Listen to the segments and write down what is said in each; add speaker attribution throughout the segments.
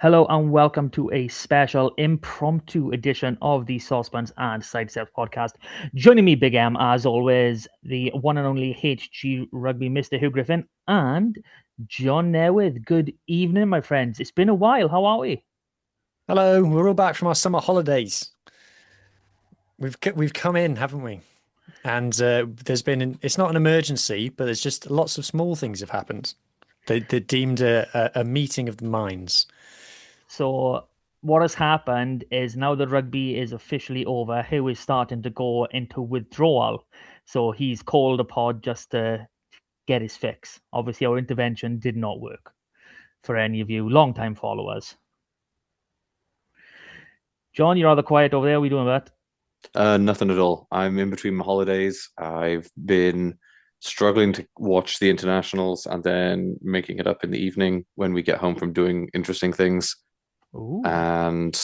Speaker 1: Hello and welcome to a special impromptu edition of the Sosbans and Sidesteps podcast. Joining me, Big M, as always, the one and only HG Rugby Mr. Hugh Griffin and John Newydd. Good evening, my friends. It's been a while. How are we?
Speaker 2: Hello, we're all back from our summer holidays. We've come in, haven't we? And there's been it's not an emergency, but there's just lots of small things have happened. They deemed a meeting of the minds.
Speaker 1: So, what has happened is now that rugby is officially over, Hugh is starting to go into withdrawal. So, he's called a pod just to get his fix. Obviously, our intervention did not work for any of you long-time followers. John, you're rather quiet over there. What are we doing about?
Speaker 3: Nothing at all. I'm in between my holidays. I've been struggling to watch the internationals and then making it up in the evening when we get home from doing interesting things.
Speaker 1: Ooh.
Speaker 3: And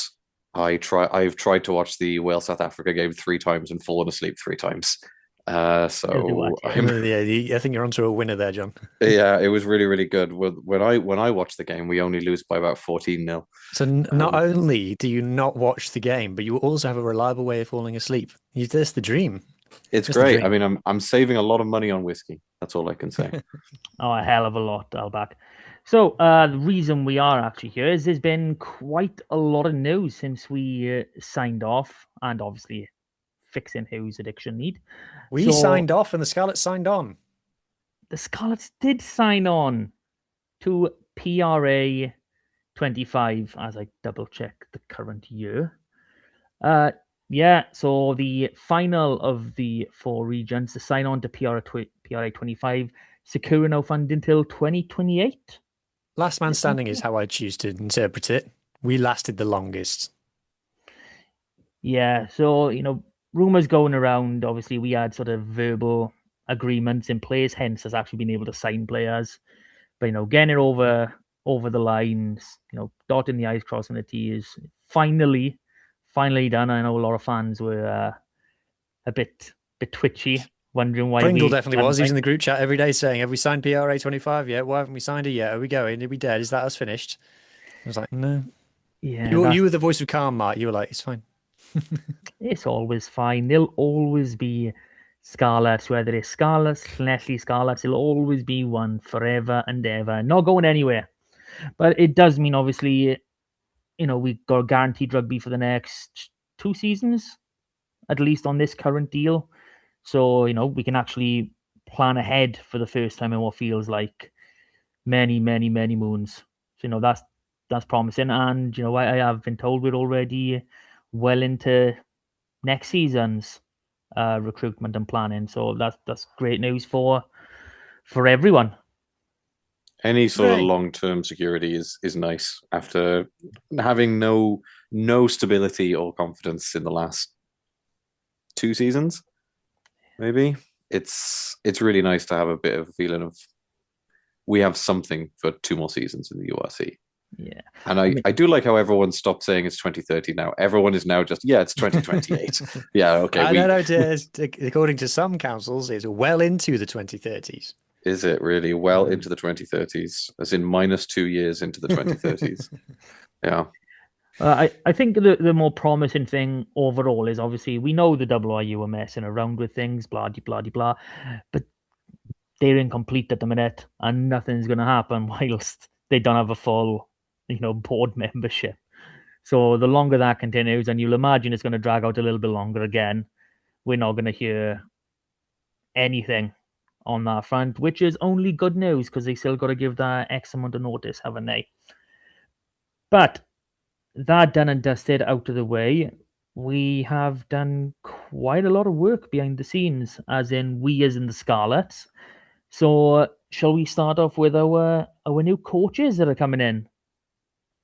Speaker 3: I've tried to watch the Wales South Africa game three times and fallen asleep three times.
Speaker 1: They'll do
Speaker 3: So
Speaker 1: that, yeah.
Speaker 3: I'm
Speaker 2: Yeah, I think you're onto a winner there, John.
Speaker 3: yeah, it was really, really good. When I watched the game, we only lose by about 14-0.
Speaker 2: So not only do you not watch the game, but you also have a reliable way of falling asleep. That's the dream.
Speaker 3: It's
Speaker 2: That's the
Speaker 3: great.
Speaker 2: dream.
Speaker 3: I mean, I'm saving a lot of money on whiskey. That's all I can say.
Speaker 1: Oh, a hell of a lot, Alback. So, the reason we are actually here is there's been quite a lot of news since we signed off, and obviously fixing Hugh's addiction need.
Speaker 2: We
Speaker 1: So,
Speaker 2: signed off and the Scarlets signed on.
Speaker 1: the Scarlets did sign on to PRA 25 as I double check the current year. Uh, yeah, so the final of the four regions to sign on to PRA 25, secure no fund until 2028.
Speaker 2: Last man
Speaker 1: Is that
Speaker 2: standing is
Speaker 1: correct?
Speaker 2: how I choose to interpret it. We lasted the longest.
Speaker 1: Yeah, so, rumors going around. Obviously, we had sort of verbal agreements in place, hence has actually been able to sign players. But, getting it over the lines, dotting the I's, crossing the T's, finally done. I know a lot of fans were a bit twitchy, wondering why
Speaker 2: Pringle
Speaker 1: we
Speaker 2: definitely
Speaker 1: hadn't
Speaker 2: was. He's in
Speaker 1: signed.
Speaker 2: the group chat every day saying, "Have we signed PRA 25 yet? Why haven't we signed it yet? Are we going? Are we dead? Is that us finished?" I was like, "No."
Speaker 1: Yeah,
Speaker 2: You were the voice of calm, Mark. You were like, "It's fine."
Speaker 1: it's always fine. There'll always be Scarlets, whether it's Scarlets, Leslie Scarlets, it'll always be one forever and ever, not going anywhere. But it does mean, obviously, we got guaranteed rugby for the next 2 seasons, at least on this current deal. So, we can actually plan ahead for the first time in what feels like many, many, many moons. So, that's promising. And, I have been told we're already well into next season's recruitment and planning. So that's great news for everyone.
Speaker 3: Any sort of
Speaker 2: Great.
Speaker 3: long-term security is nice after having no stability or confidence in the last two seasons, maybe. It's really nice to have a bit of a feeling of we have something for two more seasons in the URC.
Speaker 1: Yeah,
Speaker 3: And
Speaker 1: I
Speaker 3: I,
Speaker 1: mean,
Speaker 3: I do like how everyone stopped saying it's 2030 now. Everyone is now just, yeah, it's 2028. Yeah, okay.
Speaker 2: I don't know. According to some councils, it's well into the 2030s.
Speaker 3: Is it really well into the 2030s, as in minus 2 years into the 2030s? Yeah.
Speaker 1: I think the more promising thing overall is obviously we know the WRU are messing around with things, blah blah blah blah, but they're incomplete at the minute, and nothing's going to happen whilst they don't have a full, board membership. So the longer that continues, and you'll imagine it's going to drag out a little bit longer again, we're not going to hear anything on that front, which is only good news because they still got to give that X amount of notice, haven't they? But that done and dusted out of the way, we have done quite a lot of work behind the scenes, as in we as in the Scarlets. So shall we start off with our new coaches that are coming in?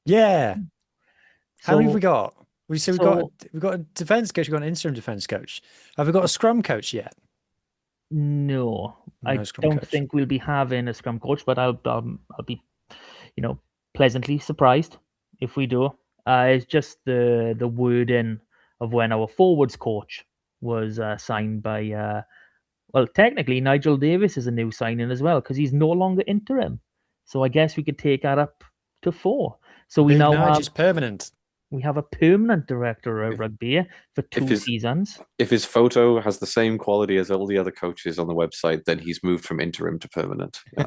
Speaker 2: Yeah. How many have we
Speaker 1: So
Speaker 2: got? We've got
Speaker 1: so
Speaker 2: we've got a defense coach. We've got an interim defense coach. Have we got a scrum coach yet?
Speaker 1: no, I
Speaker 2: No scrum
Speaker 1: don't
Speaker 2: coach.
Speaker 1: think we'll be having a scrum coach, but I'll be pleasantly surprised if we do. It's just the wording of when our forwards coach was signed by. Well, technically, Nigel Davis is a new signing as well because he's no longer interim. So I guess we could take that up to four. So we
Speaker 2: Big
Speaker 1: now
Speaker 2: Nige
Speaker 1: have
Speaker 2: is permanent.
Speaker 1: we have a permanent director of
Speaker 3: If,
Speaker 1: rugby for
Speaker 3: if
Speaker 1: 2
Speaker 3: his
Speaker 1: seasons.
Speaker 3: if his photo has the same quality as all the other coaches on the website, then he's moved from interim to permanent. Yeah.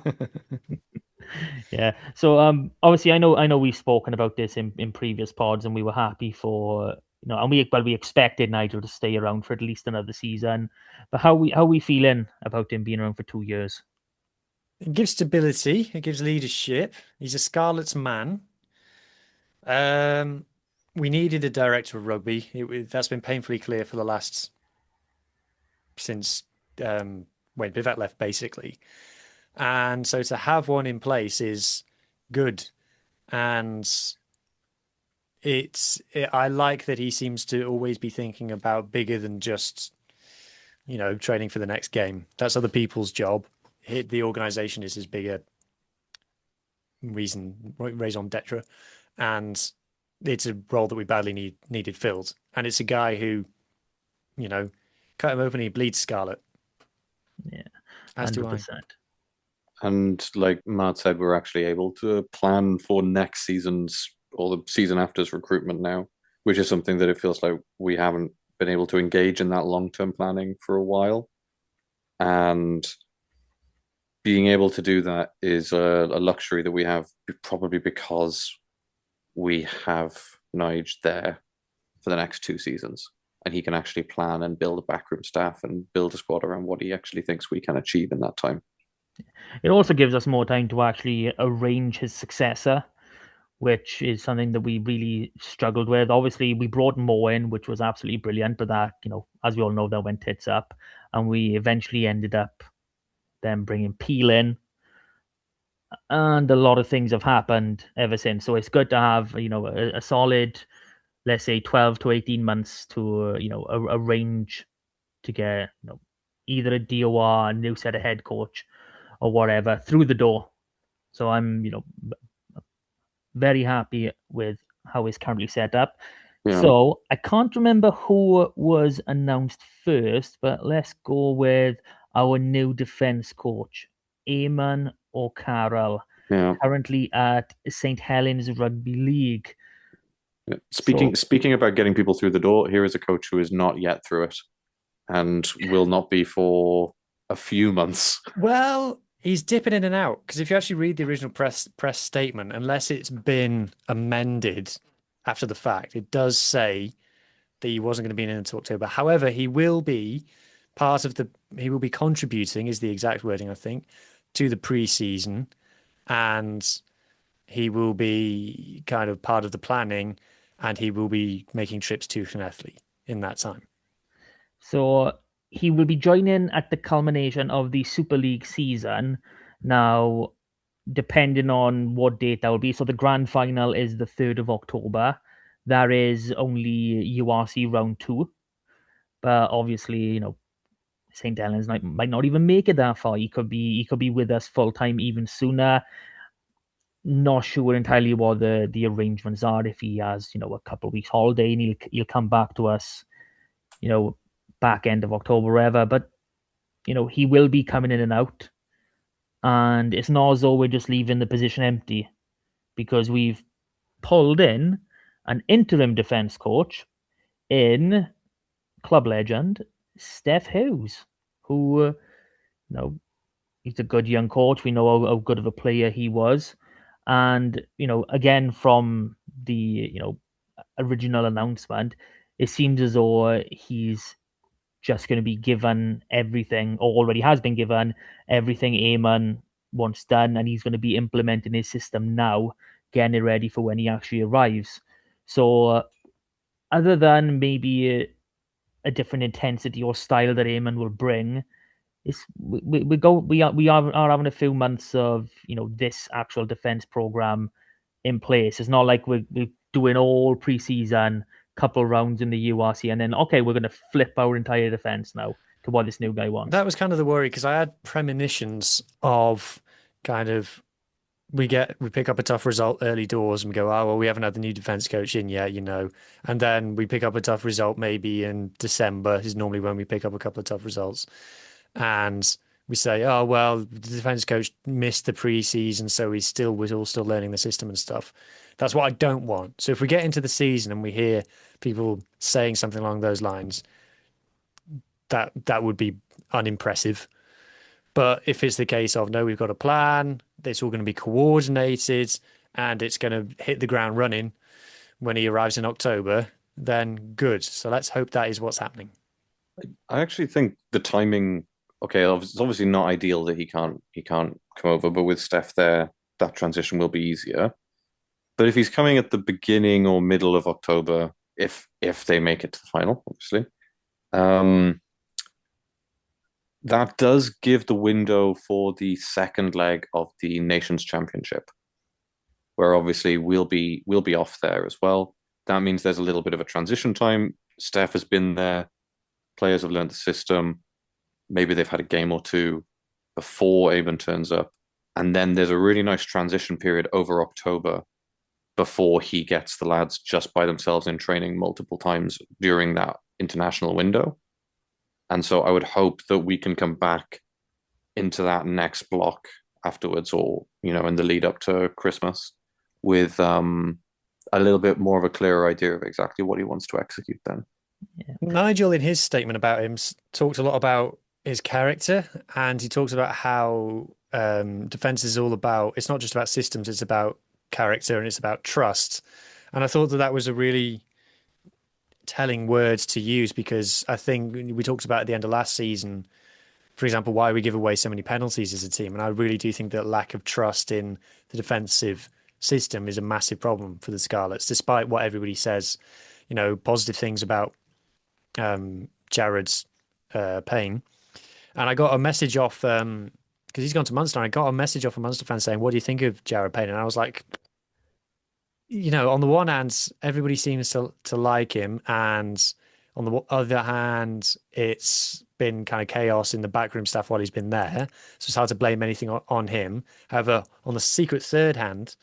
Speaker 1: Yeah. So obviously I know we've spoken about this in previous pods, and we were happy for and we expected Nigel to stay around for at least another season. But how we feeling about him being around for 2 years?
Speaker 2: It gives stability. It gives leadership. He's a Scarlets man. Um, we needed a director of rugby. That's been painfully clear for the last since when Pivet left, basically. And so to have one in place is good. And I like that he seems to always be thinking about bigger than just, training for the next game. That's other people's job. The organization is his bigger raison d'etre. And it's a role that we badly needed filled. And it's a guy who, cut him open, he bleeds scarlet,
Speaker 1: Yeah,
Speaker 2: as do I.
Speaker 1: 100%.
Speaker 3: And like Matt said, we're actually able to plan for next season's or the season after's recruitment now, which is something that it feels like we haven't been able to engage in that long-term planning for a while. And being able to do that is a luxury that we have probably because we have Nige there for the next 2 seasons. And he can actually plan and build a backroom staff and build a squad around what he actually thinks we can achieve in that time.
Speaker 1: It also gives us more time to actually arrange his successor, which is something that we really struggled with. Obviously, we brought Mo in, which was absolutely brilliant, but that, as we all know, that went tits up. And we eventually ended up then bringing Peel in. And a lot of things have happened ever since. So it's good to have, a solid, let's say, 12 to 18 months to, arrange to get, either a DOR, a new set of head coach, or whatever through the door. So I'm, very happy with how it's currently set up.
Speaker 3: Yeah.
Speaker 1: So I can't remember who was announced first, but let's go with our new defense coach, Eamon O'Carroll,
Speaker 3: Yeah.
Speaker 1: currently at St. Helens Rugby League.
Speaker 3: Yeah. Speaking about getting people through the door, here is a coach who is not yet through it and will not be for a few months.
Speaker 2: Well, he's dipping in and out because if you actually read the original press statement, unless it's been amended after the fact, it does say that he wasn't going to be in until October. However, he will be he will be contributing, is the exact wording, I think, to the pre-season, and he will be kind of part of the planning, and he will be making trips to Llanelli in that time.
Speaker 1: So he will be joining at the culmination of the Super League season. Now, depending on what date that will be. So the grand final is the 3rd of October. There is only URC round 2. But obviously, St. Helens might not even make it that far. He could be with us full time even sooner. Not sure entirely what the arrangements are. If he has, a couple of weeks holiday and he'll come back to us, back end of October, wherever. But he will be coming in and out. And it's not as though we're just leaving the position empty, because we've pulled in an interim defense coach in club legend Steph Hughes, who, he's a good young coach. We know how good of a player he was. And, again, from the, original announcement, it seems as though he's just going to be given everything, or already has been given everything Eamon wants done, and he's going to be implementing his system now, getting it ready for when he actually arrives. So, other than maybe a different intensity or style that Eamon will bring, it's we are having a few months of this actual defense program in place. It's not like we're doing all preseason, couple rounds in the URC, and then okay, we're going to flip our entire defense now to what this new guy wants.
Speaker 2: That was kind of the worry because I had premonitions of kind of we pick up a tough result early doors and we go, oh well, we haven't had the new defense coach in yet, and then we pick up a tough result maybe in December is normally when we pick up a couple of tough results, and we say, oh well, the defense coach missed the preseason, so was all still learning the system and stuff. That's what I don't want. So if we get into the season and we hear people saying something along those lines, that would be unimpressive. But if it's the case of no, we've got a plan, it's all going to be coordinated, and it's going to hit the ground running when he arrives in October, then good. So let's hope that is what's happening.
Speaker 3: I actually think the timing. Okay, it's obviously not ideal that he can't come over, but with Steph there, that transition will be easier. But if he's coming at the beginning or middle of October, if they make it to the final, obviously, um, that does give the window for the second leg of the Nations Championship, where obviously we'll be off there as well. That means there's a little bit of a transition time. Steph has been there, players have learned the system. Maybe they've had a game or two before Aben turns up, and then there's a really nice transition period over October before he gets the lads just by themselves in training multiple times during that international window. And so I would hope that we can come back into that next block afterwards, or in the lead up to Christmas, with a little bit more of a clearer idea of exactly what he wants to execute then.
Speaker 1: Yeah.
Speaker 2: Nigel, in his statement about him, talked a lot about his character, and he talks about how defense is all about, it's not just about systems, it's about character and it's about trust. And I thought that was a really telling words to use, because I think we talked about at the end of last season, for example, why we give away so many penalties as a team. And I really do think that lack of trust in the defensive system is a massive problem for the Scarlets, despite what everybody says, positive things about Jared's Payne. And I got a message off, because he's gone to Munster, and I got a message off a Munster fan saying, what do you think of Jared Payne? And I was like, on the one hand, everybody seems to like him, and on the other hand, it's been kind of chaos in the backroom staff while he's been there, so it's hard to blame anything on him. However, on the secret third hand,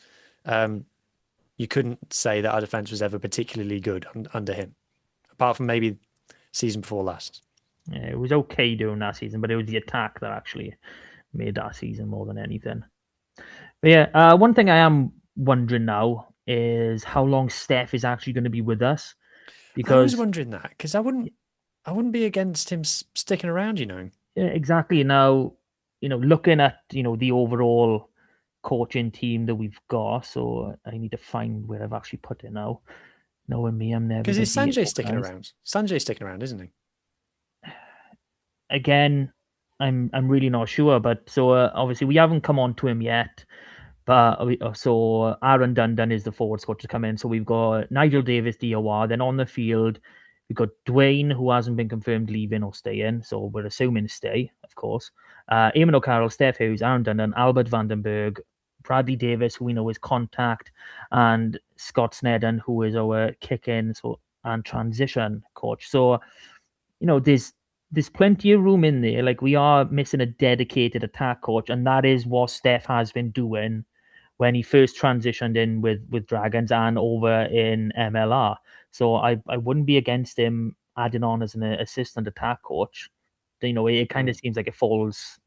Speaker 2: you couldn't say that our defence was ever particularly good under him, apart from maybe season before last.
Speaker 1: Yeah, it was okay during that season, but it was the attack that actually made that season more than anything. But yeah, one thing I am wondering now is how long Steph is actually going to be with us,
Speaker 2: I was
Speaker 1: because
Speaker 2: wondering that, because I wouldn't be against him sticking around.
Speaker 1: exactly now, looking at the overall coaching team that we've got. So I need to find where I've actually put it now. Knowing me, I'm never
Speaker 2: Because
Speaker 1: going
Speaker 2: is
Speaker 1: to be
Speaker 2: Sanjay sticking
Speaker 1: organised.
Speaker 2: around? Sanjay's sticking around, isn't he?
Speaker 1: Again, I'm really not sure, but so obviously we haven't come on to him yet. But so Aaron Dundon is the forward coach to come in. So we've got Nigel Davis, DOR. Then on the field, we've got Dwayne, who hasn't been confirmed leaving or staying. So we're assuming stay, of course. Eamon O'Carroll, Steph Hughes, Aaron Dundon, Albert Vandenberg, Bradley Davis, who we know is contact, and Scott Snedden, who is our kick-in and transition coach. So, there's plenty of room in there. Like, we are missing a dedicated attack coach, and that is what Steph has been doing when he first transitioned in with Dragons and over in MLR. So I wouldn't be against him adding on as an assistant attack coach. It kind of seems like it falls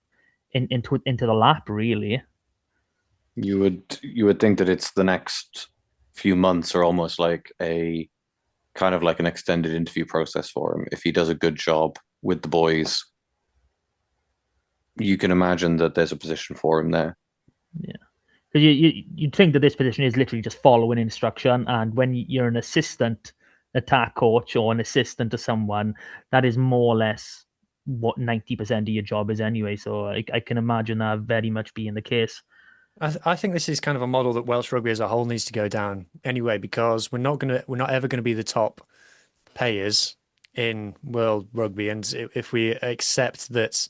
Speaker 1: into the lap, really.
Speaker 3: You would think that it's the next few months are almost like a kind of like an extended interview process for him. If he does a good job with the boys, you can imagine that there's a position for him there.
Speaker 1: Yeah. Because you'd think that this position is literally just following instruction, and when you're an assistant attack coach or an assistant to someone, that is more or less what 90% of your job is anyway. So I can imagine that very much being the case.
Speaker 2: I think this is kind of a model that Welsh rugby as a whole needs to go down anyway, because we're not ever gonna be the top payers in world rugby, and if we accept that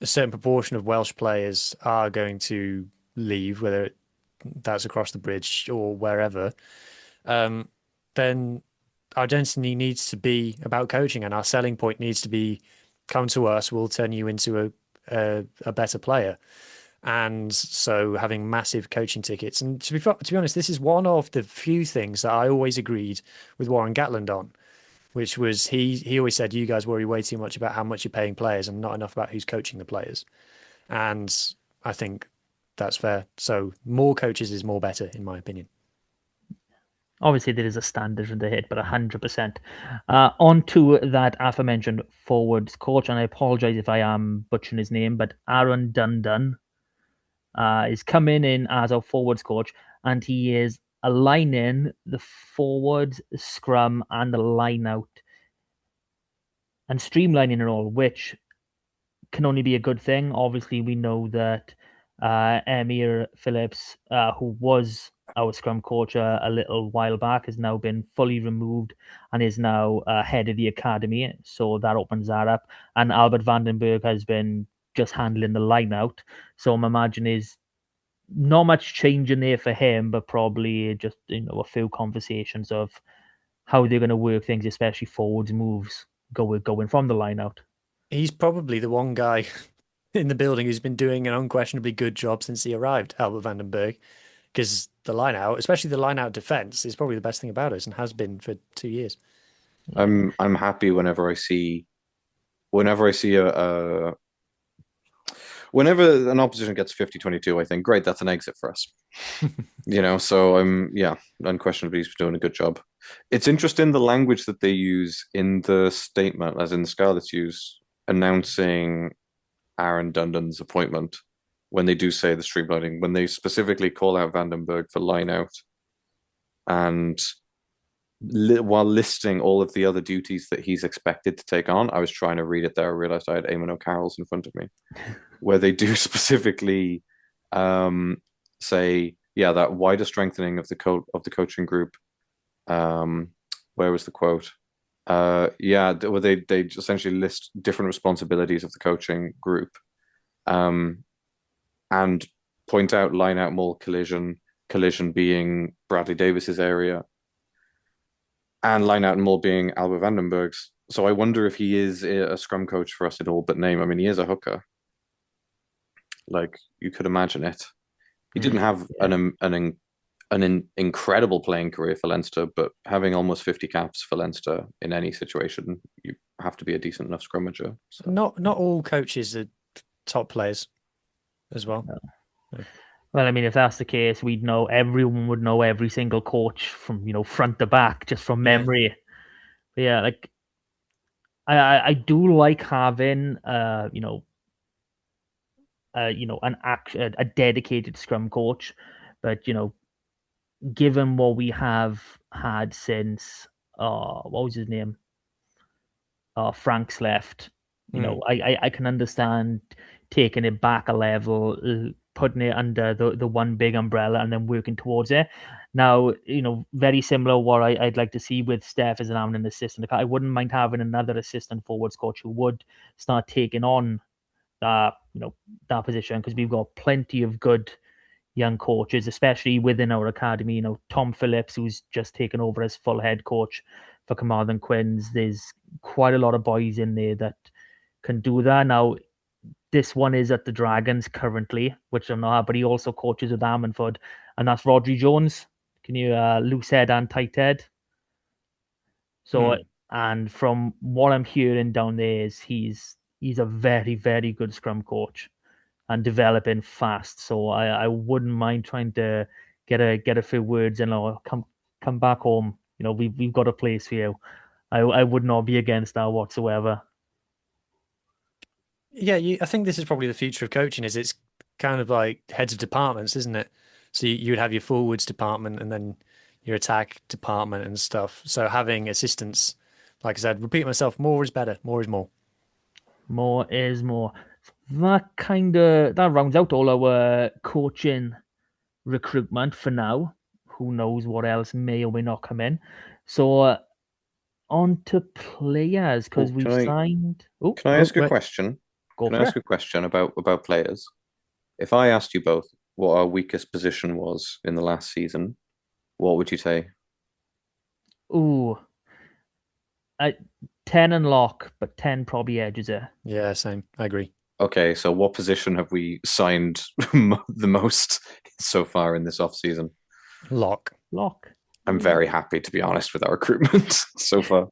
Speaker 2: a certain proportion of Welsh players are going to leave, whether that's across the bridge or wherever, then our identity needs to be about coaching, and our selling point needs to be, come to us, we'll turn you into a better player. And so having massive coaching tickets, and to be honest, this is one of the few things that I always agreed with Warren Gatland on. which was he always said you guys worry way too much about how much you're paying players and not enough about who's coaching the players. And I think that's fair. So more coaches is more better, in my opinion.
Speaker 1: Obviously, there is a standard in the hit, but 100%. On to that aforementioned forwards coach, and I apologize if I am butchering his name, but Aaron Dundon is coming in as our forwards coach, and he is aligning the forwards, scrum, and the line out, and streamlining it all, which can only be a good thing. Obviously, we know that Emir Phillips, who was our scrum coach a little while back, has now been fully removed and is now head of the academy. So that opens that up. And Albert Vandenberg has been just handling the line out. So I'm imagining is not much change in there for him, but probably just a few conversations of how they're going to work things, especially forwards moves going from the line out.
Speaker 2: He's probably the one guy in the building who's been doing an unquestionably good job since he arrived, Albert Vandenberg, because the line out, especially the line out defense, is probably the best thing about us and has been for 2 years.
Speaker 3: I'm happy whenever I see a whenever an opposition gets 50-22, I think, great, that's an exit for us. So unquestionably he's doing a good job. It's interesting the language that they use in the statement, as in the Scarlets use, announcing Aaron Dundon's appointment when they do say the streamlining, when they specifically call out Vandenberg for line out and while listing all of the other duties that he's expected to take on. I was trying to read it there. I realized I had Eamon O'Carroll's in front of me, where they do specifically say, that wider strengthening of the coaching group. Where was the quote? Where they essentially list different responsibilities of the coaching group, and point out line out more collision being Bradley Davis's area, and line out and more being Albert Vandenberg's. So I wonder if he is a scrum coach for us at all but name. I mean, he is a hooker. Like, you could imagine it. He didn't have an incredible playing career for Leinster, but having almost 50 caps for Leinster in any situation, you have to be a decent enough scrummager. So.
Speaker 2: Not all coaches are top players as well.
Speaker 1: No. Well, I mean, if that's the case, everyone would know every single coach from front to back just from memory. Yeah, like I do like having a dedicated scrum coach, but given what we have had since what was his name? Frank's left. I can understand taking it back a level, putting it under the one big umbrella and then working towards it. Now, very similar what I'd like to see with Steph as having an assistant. I wouldn't mind having another assistant forwards coach who would start taking on that position, because we've got plenty of good young coaches, especially within our academy. Tom Phillips, who's just taken over as full head coach for Carmarthen Quins. There's quite a lot of boys in there that can do that. Now, this one is at the Dragons currently, which I'm not, but he also coaches with Ammanford, and that's Rodri Jones. Can you loose head and tight head? So, and from what I'm hearing down there is he's a very, very good scrum coach and developing fast. So I wouldn't mind trying to get a few words in, or come back home. We've got a place for you. I would not be against that whatsoever.
Speaker 2: Yeah, I think this is probably the future of coaching. Is it's kind of like heads of departments, isn't it? So you would have your forwards department and then your attack department and stuff. So having assistants, like I said, repeat myself, more is better. More is more.
Speaker 1: More is more. That rounds out all our coaching recruitment for now. Who knows what else may or may not come in. So on to players, because we've signed.
Speaker 3: Can I ask a question? Can I ask a question about players? If I asked you both what our weakest position was in the last season, what would you say?
Speaker 1: 10 and lock, but 10 probably edges it.
Speaker 2: Yeah, same. I agree.
Speaker 3: Okay, so what position have we signed the most so far in this off season?
Speaker 2: Lock.
Speaker 3: I'm very happy, to be honest, with our recruitment so far.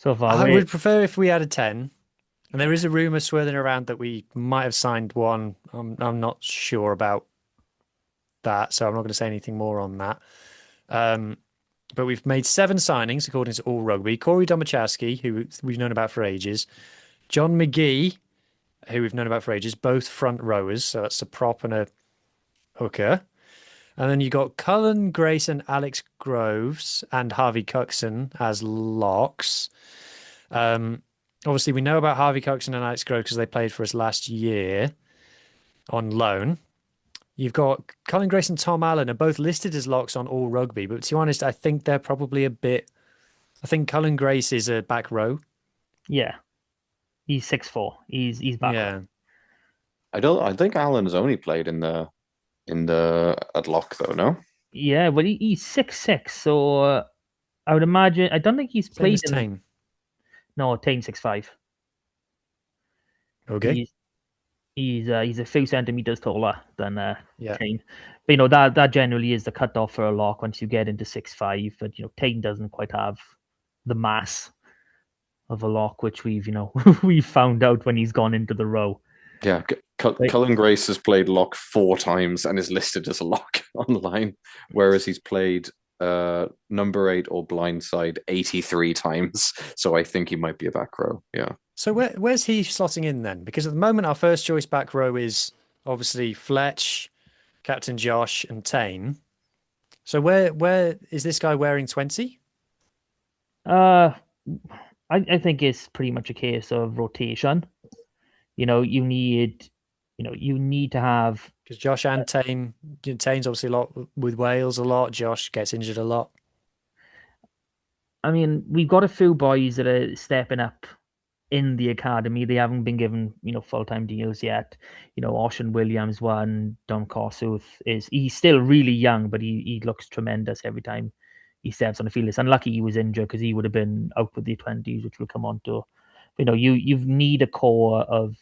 Speaker 1: so far.
Speaker 2: I would prefer if we had a 10. And there is a rumor swirling around that we might have signed one. I'm not sure about that, so I'm not going to say anything more on that. But we've made 7 signings according to All Rugby. Corey Domachowski, who we've known about for ages. John McGee, who we've known about for ages, both front rowers. So that's a prop and a hooker. And then you got Cullen Grace and Alex Groves and Harvey Cuxon as locks. Obviously, we know about Harvey Cuxon and Alex Groves because they played for us last year on loan. You've got Colin Grace and Tom Allen are both listed as locks on All Rugby, but to be honest, I think they're probably a bit. I think Colin Grace is a back row.
Speaker 1: Yeah, he's 6'4". He's back.
Speaker 2: Yeah.
Speaker 3: I think Alan's only played in the at lock though. No.
Speaker 1: Yeah, well, he's 6'6", so I would imagine. I don't think he's
Speaker 2: Same
Speaker 1: played
Speaker 2: as
Speaker 1: in.
Speaker 2: Tame.
Speaker 1: No, Tane 6'5".
Speaker 2: Okay.
Speaker 1: He's a few centimeters taller than
Speaker 2: Yeah.
Speaker 1: Tane. But that generally is the cutoff for a lock once you get into 6'5". But Tane doesn't quite have the mass of a lock, which we've we've found out when he's gone into the row.
Speaker 3: Yeah,
Speaker 1: Right.
Speaker 3: Cullen Grace has played lock 4 times and is listed as a lock online, whereas he's played number 8 or blindside 83 times. So I think he might be a back row. Yeah.
Speaker 2: So where's he slotting in then? Because at the moment our first choice back row is obviously Fletch, Captain Josh, and Tane. So where is this guy wearing 20?
Speaker 1: I think it's pretty much a case of rotation. You need to have.
Speaker 2: Because Josh and Tane, Tane's obviously a lot with Wales a lot. Josh gets injured a lot.
Speaker 1: I mean, we've got a few boys that are stepping up in the academy. They haven't been given, full-time deals yet. Ocean Williams one, Dom Kossuth he's still really young, but he looks tremendous every time he steps on the field. It's unlucky he was injured because he would have been out with the 20s, which we'll come on to. You need a core of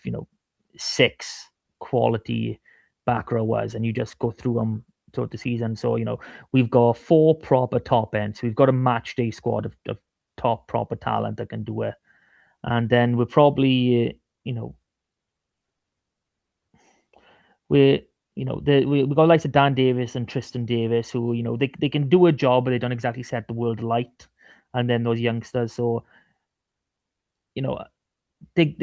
Speaker 1: 6 quality back rowers, and you just go through them throughout the season. So we've got 4 proper top ends. We've got a match day squad of top proper talent that can do it. And then we're probably, we've got likes of Dan Davis and Tristan Davis who, they can do a job, but they don't exactly set the world alight. And then those youngsters, so, they're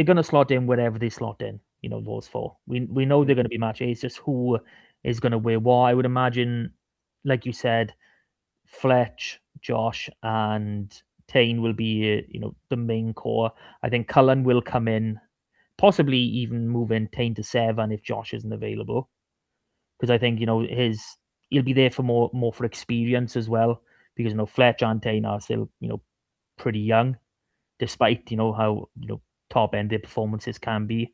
Speaker 1: going to slot in wherever they slot in, those 4. We know they're going to be match A. It's just who is going to wear what. I would imagine, like you said, Fletch, Josh, and Tane will be, the main core. I think Cullen will come in, possibly even move in Tane to 7 if Josh isn't available, because I think he'll be there for more for experience as well. Because Fletch and Tane are still pretty young, despite how top end their performances can be.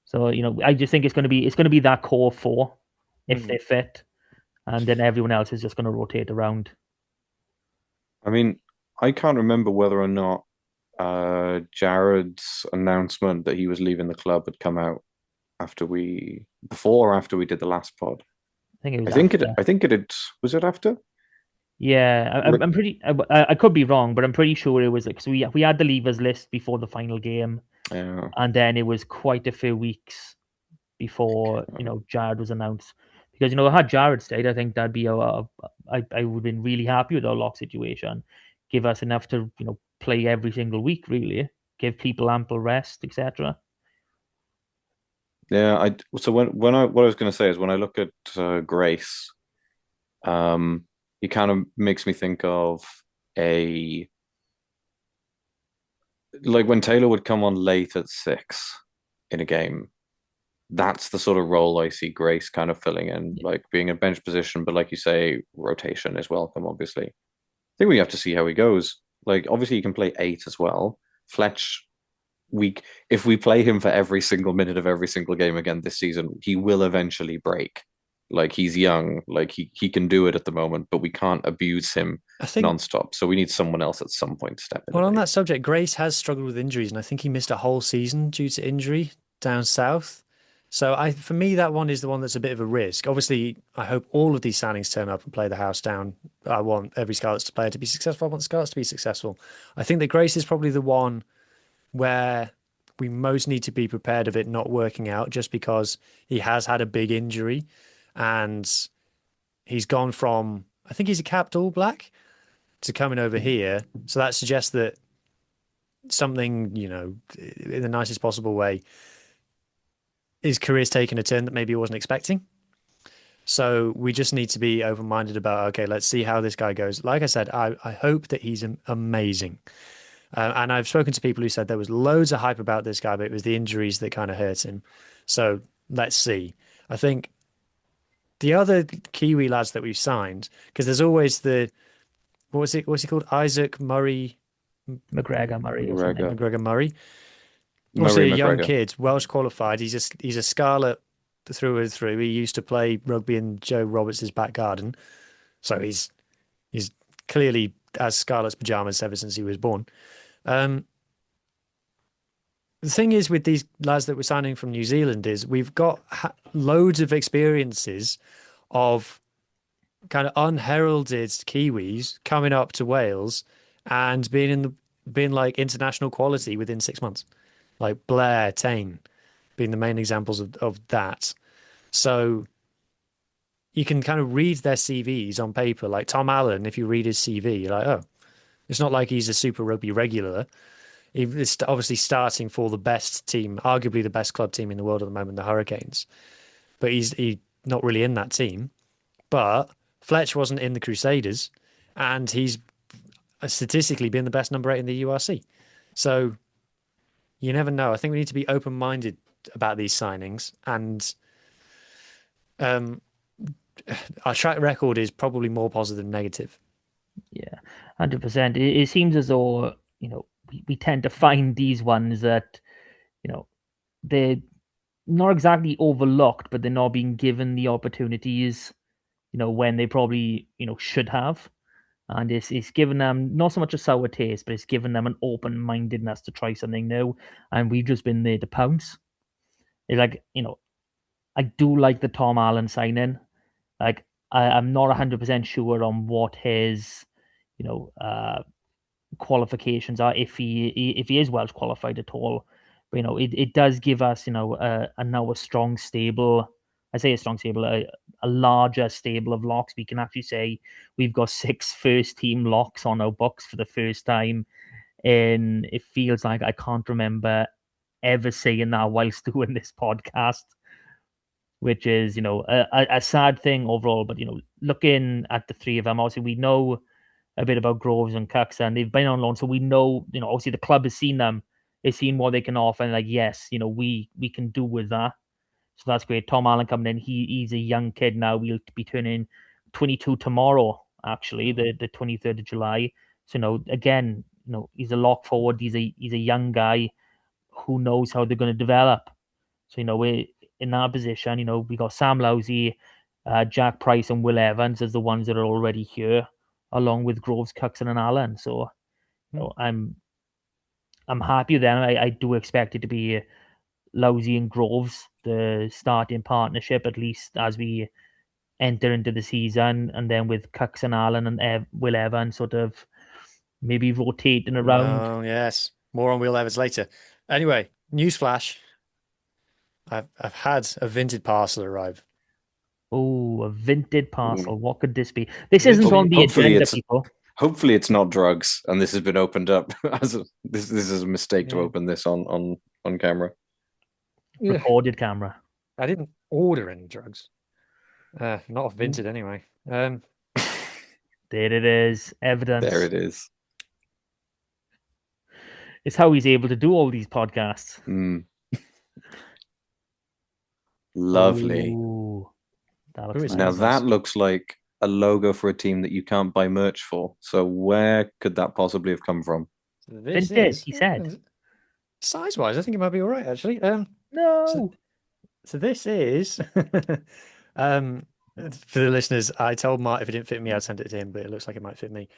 Speaker 1: So I just think it's going to be that core 4 if they fit, and then everyone else is just going to rotate around.
Speaker 3: I mean, I can't remember whether or not Jared's announcement that he was leaving the club had come out before or after we did the last pod.
Speaker 1: I think it was.
Speaker 3: I think it had. Was it after?
Speaker 1: Yeah, I'm pretty. I could be wrong, but I'm pretty sure it was because we had the leavers list before the final game, and then it was quite a few weeks before Jared was announced. Because had Jared stayed, I think that'd be I would have been really happy with our lock situation. Give us enough to play every single week, really. Give people ample rest, etc.
Speaker 3: Yeah, so what I was going to say is when I look at Grace, he kind of makes me think of like when Taylor would come on late at 6 in a game. That's the sort of role I see Grace kind of filling in, like being a bench position, but like you say, rotation is welcome, obviously. I think we have to see how he goes. Like, obviously, he can play 8 as well. Fletch, if we play him for every single minute of every single game again this season, he will eventually break. Like, he's young, like he can do it at the moment, but we can't abuse him nonstop. So we need someone else at some point to step in.
Speaker 2: Well, on that subject, Grace has struggled with injuries, and I think he missed a whole season due to injury down south. So for me, that one is the one that's a bit of a risk. Obviously, I hope all of these signings turn up and play the house down I want every Scarlets player to be successful. I want Scarlets to be successful. I think that Grace is probably the one where we most need to be prepared of it not working out, just because he has had a big injury and he's gone from, I think he's a capped All Black, to coming over here. So that suggests that something, in the nicest possible way, his career's taken a turn that maybe he wasn't expecting. So we just need to be open-minded about, okay, let's see how this guy goes. Like I said, I hope that he's amazing. And I've spoken to people who said there was loads of hype about this guy, but it was the injuries that kind of hurt him. So let's see. I think the other Kiwi lads that we've signed, because there's always what's he called? Isaac Murray,
Speaker 1: McGregor Murray or something.
Speaker 3: McGregor.
Speaker 2: McGregor Murray.
Speaker 3: Murray
Speaker 2: Also a young
Speaker 3: McGregor.
Speaker 2: kid, Welsh qualified. He's a Scarlet through and through. He used to play rugby in Joe Roberts' back garden. So he's clearly has Scarlet's pajamas ever since he was born. The thing is with these lads that we're signing from New Zealand is we've got loads of experiences of kind of unheralded Kiwis coming up to Wales and being like international quality within 6 months, like Blair, Tane being the main examples of that. So you can kind of read their CVs on paper. Like Tom Allen, if you read his CV, you're like, oh, it's not like he's a Super Rugby regular. He's obviously starting for the best team, arguably the best club team in the world at the moment, the Hurricanes. But he's not really in that team. But Fletch wasn't in the Crusaders, and he's statistically been the best number 8 in the URC. So you never know. I think we need to be open-minded about these signings, and our track record is probably more positive than negative.
Speaker 1: Yeah, 100%. It seems as though, we tend to find these ones that, they're not exactly overlooked, but they're not being given the opportunities, when they probably, should have. And it's given them not so much a sour taste, but it's given them an open-mindedness to try something new. And we've just been there to pounce. It's like, I do like the Tom Allen signing. Like, I'm not 100% sure on what his, qualifications are, if he is Welsh qualified at all. But it does give us now a strong stable. I say a strong stable, a larger stable of locks. We can actually say we've got 6 first team locks on our books for the first time, and it feels like I can't remember ever saying that whilst doing this podcast, which is a sad thing overall. But looking at the 3 of them, obviously we know a bit about Groves and Cox, and they've been on loan, so we know, obviously the club has seen them, they've seen what they can offer, and like, yes, we can do with that. So that's great. Tom Allen coming in, he's a young kid now. We'll be turning 22 tomorrow, actually, the 23rd of July. So again, he's a lock forward. He's a young guy who knows how they're going to develop. So we're in that position. We got Sam Lousy, Jack Price, and Will Evans as the ones that are already here, along with Groves, Cuxon, and Allen. So I'm happy then. I do expect it to be Lousy and Groves, the starting partnership, at least as we enter into the season, and then with Cuxon, Allen, and Will Evans sort of maybe rotating around.
Speaker 2: Oh, yes. More on Will Evans later. Anyway, newsflash. I've had a vintage parcel arrive.
Speaker 1: Oh, a vintage parcel. What could this be? This isn't on the
Speaker 3: Hopefully
Speaker 1: agenda,
Speaker 3: it's
Speaker 1: people.
Speaker 3: hopefully it's not drugs, and this has been opened up as this is a mistake to
Speaker 2: Yeah.
Speaker 3: open this on camera.
Speaker 1: Recorded camera.
Speaker 2: I didn't order any drugs. Not off Vinted anyway.
Speaker 1: There it is. Evidence.
Speaker 3: There it is.
Speaker 1: It's how he's able to do all these podcasts.
Speaker 3: Lovely.
Speaker 1: Ooh, that looks nice.
Speaker 3: Now that looks like a logo for a team that you can't buy merch for. So where could that possibly have come from?
Speaker 1: Vintage, he said.
Speaker 2: Size-wise, I think it might be all right, actually.
Speaker 1: No.
Speaker 2: So this is for the listeners, I told Mark if it didn't fit me, I'd send it to him, but it looks like it might fit me.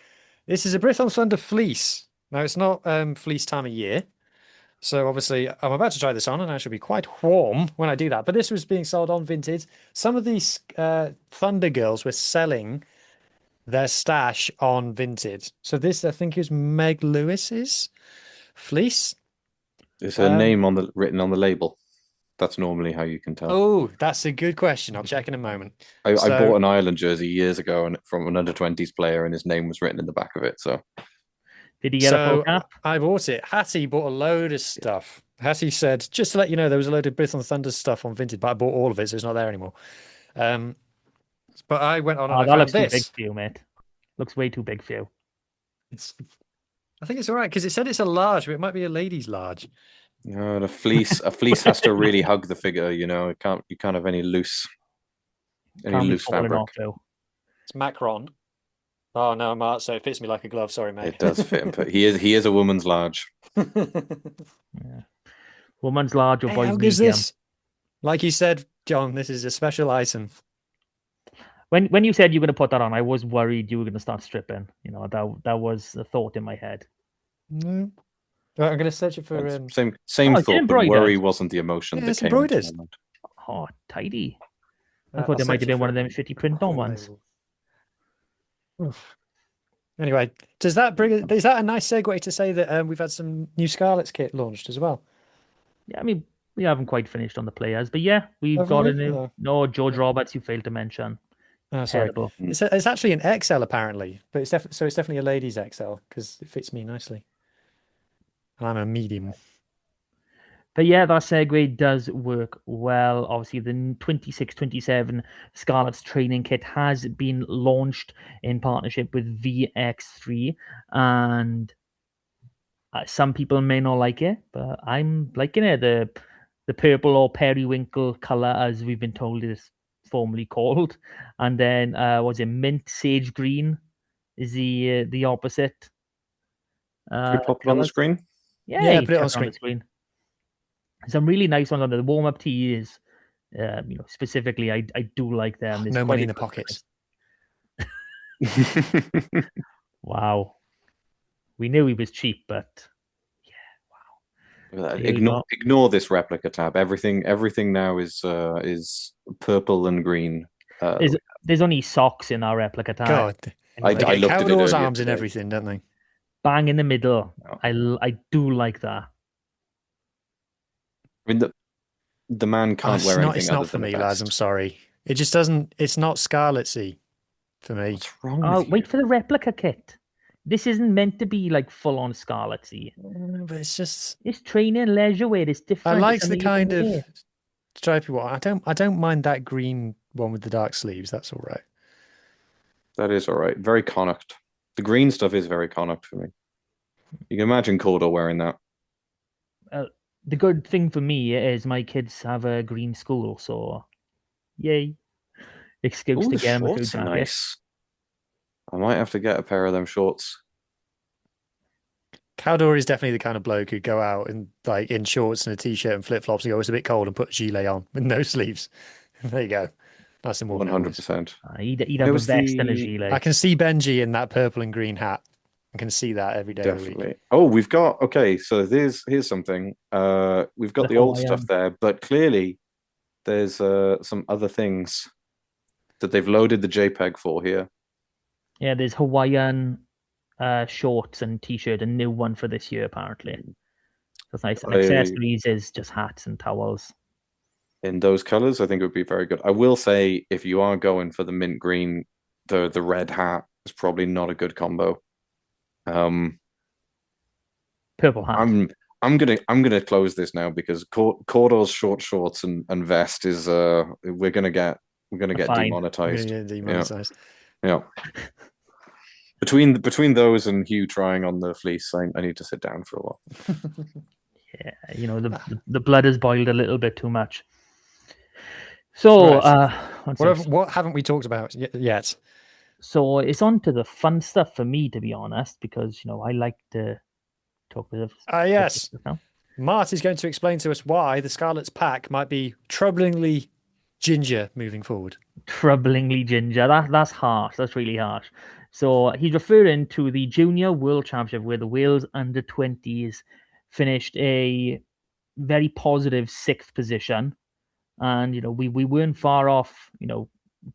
Speaker 2: This is a Brithon Thunder fleece. Now it's not fleece time of year. So obviously I'm about to try this on and I should be quite warm when I do that. But this was being sold on Vinted. Some of these Thunder girls were selling their stash on Vinted. So this, I think, is Meg Lewis's fleece.
Speaker 3: Is her name written on the label? That's normally how you can tell.
Speaker 2: Oh, that's a good question. I'll check in a moment.
Speaker 3: I
Speaker 2: So-
Speaker 3: bought an Ireland jersey years ago and from an under-20s player, and his name was written in the back of it. So
Speaker 1: Did he get a full
Speaker 2: So
Speaker 1: cap?
Speaker 2: I bought it. Hattie bought a load of stuff. Hattie said, just to let you know, there was a load of Bith on Thunder stuff on Vinted, but I bought all of it, so it's not there anymore. But I went on and I
Speaker 1: that
Speaker 2: found
Speaker 1: looks too big
Speaker 2: this.
Speaker 1: for you, mate. Looks way too big for you.
Speaker 2: I think it's all right because it said it's a large, but it might be a lady's large.
Speaker 3: a fleece has to really hug the figure. You can't have any loose
Speaker 1: Falling
Speaker 3: fabric.
Speaker 1: off, though.
Speaker 2: It's Macron. Oh no, Mart, so it fits me like a glove. Sorry, mate.
Speaker 3: It does fit him. He is a woman's large.
Speaker 1: Yeah. Woman's large or
Speaker 2: Hey,
Speaker 1: boy's
Speaker 2: how good is
Speaker 1: medium.
Speaker 2: this? Like you said, John, this is a special item.
Speaker 1: When you said you were going to put that on, I was worried you were going to start stripping. That was a thought in my head.
Speaker 2: No. Right, I'm going to search it for.
Speaker 3: Same
Speaker 1: Oh, it's
Speaker 3: thought, but
Speaker 1: embroidered.
Speaker 3: worry wasn't the emotion
Speaker 2: Yeah,
Speaker 3: that
Speaker 2: it's
Speaker 3: came into
Speaker 2: embroidered.
Speaker 3: my mind.
Speaker 1: Oh, tidy. I
Speaker 2: I'll
Speaker 1: thought it might
Speaker 2: search
Speaker 1: have
Speaker 2: it
Speaker 1: been one
Speaker 2: for
Speaker 1: of them shitty print-on ones.
Speaker 2: Oof. Anyway, does that bring? Is that a nice segue to say that we've had some new Scarlets kit launched as well?
Speaker 1: Yeah, I mean, we haven't quite finished on the players, but yeah, we've
Speaker 2: Have
Speaker 1: got
Speaker 2: we?
Speaker 1: a new.
Speaker 2: Oh.
Speaker 1: No, George Roberts, you failed to mention.
Speaker 2: Oh, sorry.
Speaker 1: Terrible.
Speaker 2: It's actually an XL apparently, but it's definitely a ladies XL because it fits me nicely. I'm a medium.
Speaker 1: But yeah, that segue does work well. Obviously, the 26-27 Scarlets training kit has been launched in partnership with VX3, and some people may not like it, but I'm liking it. The purple or periwinkle color, as we've been told, is formerly called, and then was it mint sage green? Is the opposite?
Speaker 3: Should we pop it on the
Speaker 1: Colours?
Speaker 3: screen?
Speaker 1: Yeah,
Speaker 2: put it on
Speaker 1: chuck screen. Some really nice ones on there. The warm up tees, specifically, I do like them. There's
Speaker 2: No
Speaker 1: quite
Speaker 2: money
Speaker 1: a
Speaker 2: in the
Speaker 1: good
Speaker 2: pockets.
Speaker 1: price. Wow, we knew he was cheap, but Here we go.
Speaker 3: Ignore this replica tab. Everything now is purple and green.
Speaker 1: There's only socks in our replica tag.
Speaker 2: God,
Speaker 3: I
Speaker 2: they get
Speaker 3: looked at it
Speaker 2: Cowdoor's
Speaker 3: earlier
Speaker 2: arms and
Speaker 3: today.
Speaker 2: everything, don't they?
Speaker 1: Bang in the middle.
Speaker 3: Oh.
Speaker 1: I do like that.
Speaker 3: I mean, the man can't wear anything
Speaker 2: It's
Speaker 3: other
Speaker 2: not for
Speaker 3: than
Speaker 2: me,
Speaker 3: a
Speaker 2: lads.
Speaker 3: vest.
Speaker 2: I'm sorry. It just doesn't. It's not Scarletsy for me.
Speaker 3: What's wrong
Speaker 1: Oh,
Speaker 3: with you?
Speaker 1: wait for the replica kit. This isn't meant to be like full on Scarletsy.
Speaker 2: But it's just.
Speaker 1: It's training leisure wear. It's different.
Speaker 2: I
Speaker 1: It's
Speaker 2: like the
Speaker 1: something you can
Speaker 2: kind of
Speaker 1: wear.
Speaker 2: stripy one. I don't mind that green one with the dark sleeves. That's all right.
Speaker 3: That is all right. Very Connacht. The green stuff is very Connacht for me. You can imagine Cordor wearing that.
Speaker 1: The good thing for me is my kids have a green school, so yay. Excuse
Speaker 3: Ooh,
Speaker 1: to
Speaker 3: the
Speaker 1: get them a few
Speaker 3: shorts are
Speaker 1: jackets.
Speaker 3: nice. I might have to get a pair of them shorts.
Speaker 2: Cowdoor is definitely the kind of bloke who'd go out and like in shorts and a t-shirt and flip flops and go, it's a bit cold and put a gilet on with no sleeves. There you go. Nice and warm.
Speaker 3: 100%.
Speaker 1: He'd have a vest and a gilet.
Speaker 2: I can see Benji in that purple and green hat. I can see that every day of the week.
Speaker 3: Definitely. Oh, we've got so here's something. We've got the old stuff there, but clearly there's some other things that they've loaded the JPEG for here.
Speaker 1: Yeah, there's Hawaiian shorts and t-shirt, a new one for this year apparently. That's nice. And accessories is just hats and towels.
Speaker 3: In those colors, I think it would be very good. I will say, if you are going for the mint green, the red hat is probably not a good combo.
Speaker 1: Purple hat.
Speaker 3: I'm gonna close this now because Cordor's short shorts and vest is we're gonna get demonetized. Yeah. Between those and Hugh trying on the fleece, I need to sit down for a while.
Speaker 1: Yeah, the blood has boiled a little bit too much. So,
Speaker 2: what haven't we talked about yet?
Speaker 1: So it's on to the fun stuff for me, to be honest, because I like to talk with.
Speaker 2: Yes. Mart is going to explain to us why the Scarlets pack might be troublingly ginger moving forward.
Speaker 1: Troublingly ginger. That's harsh. That's really harsh. So he's referring to the Junior World Championship where the Wales under-20s finished a very positive 6th position. And, we weren't far off,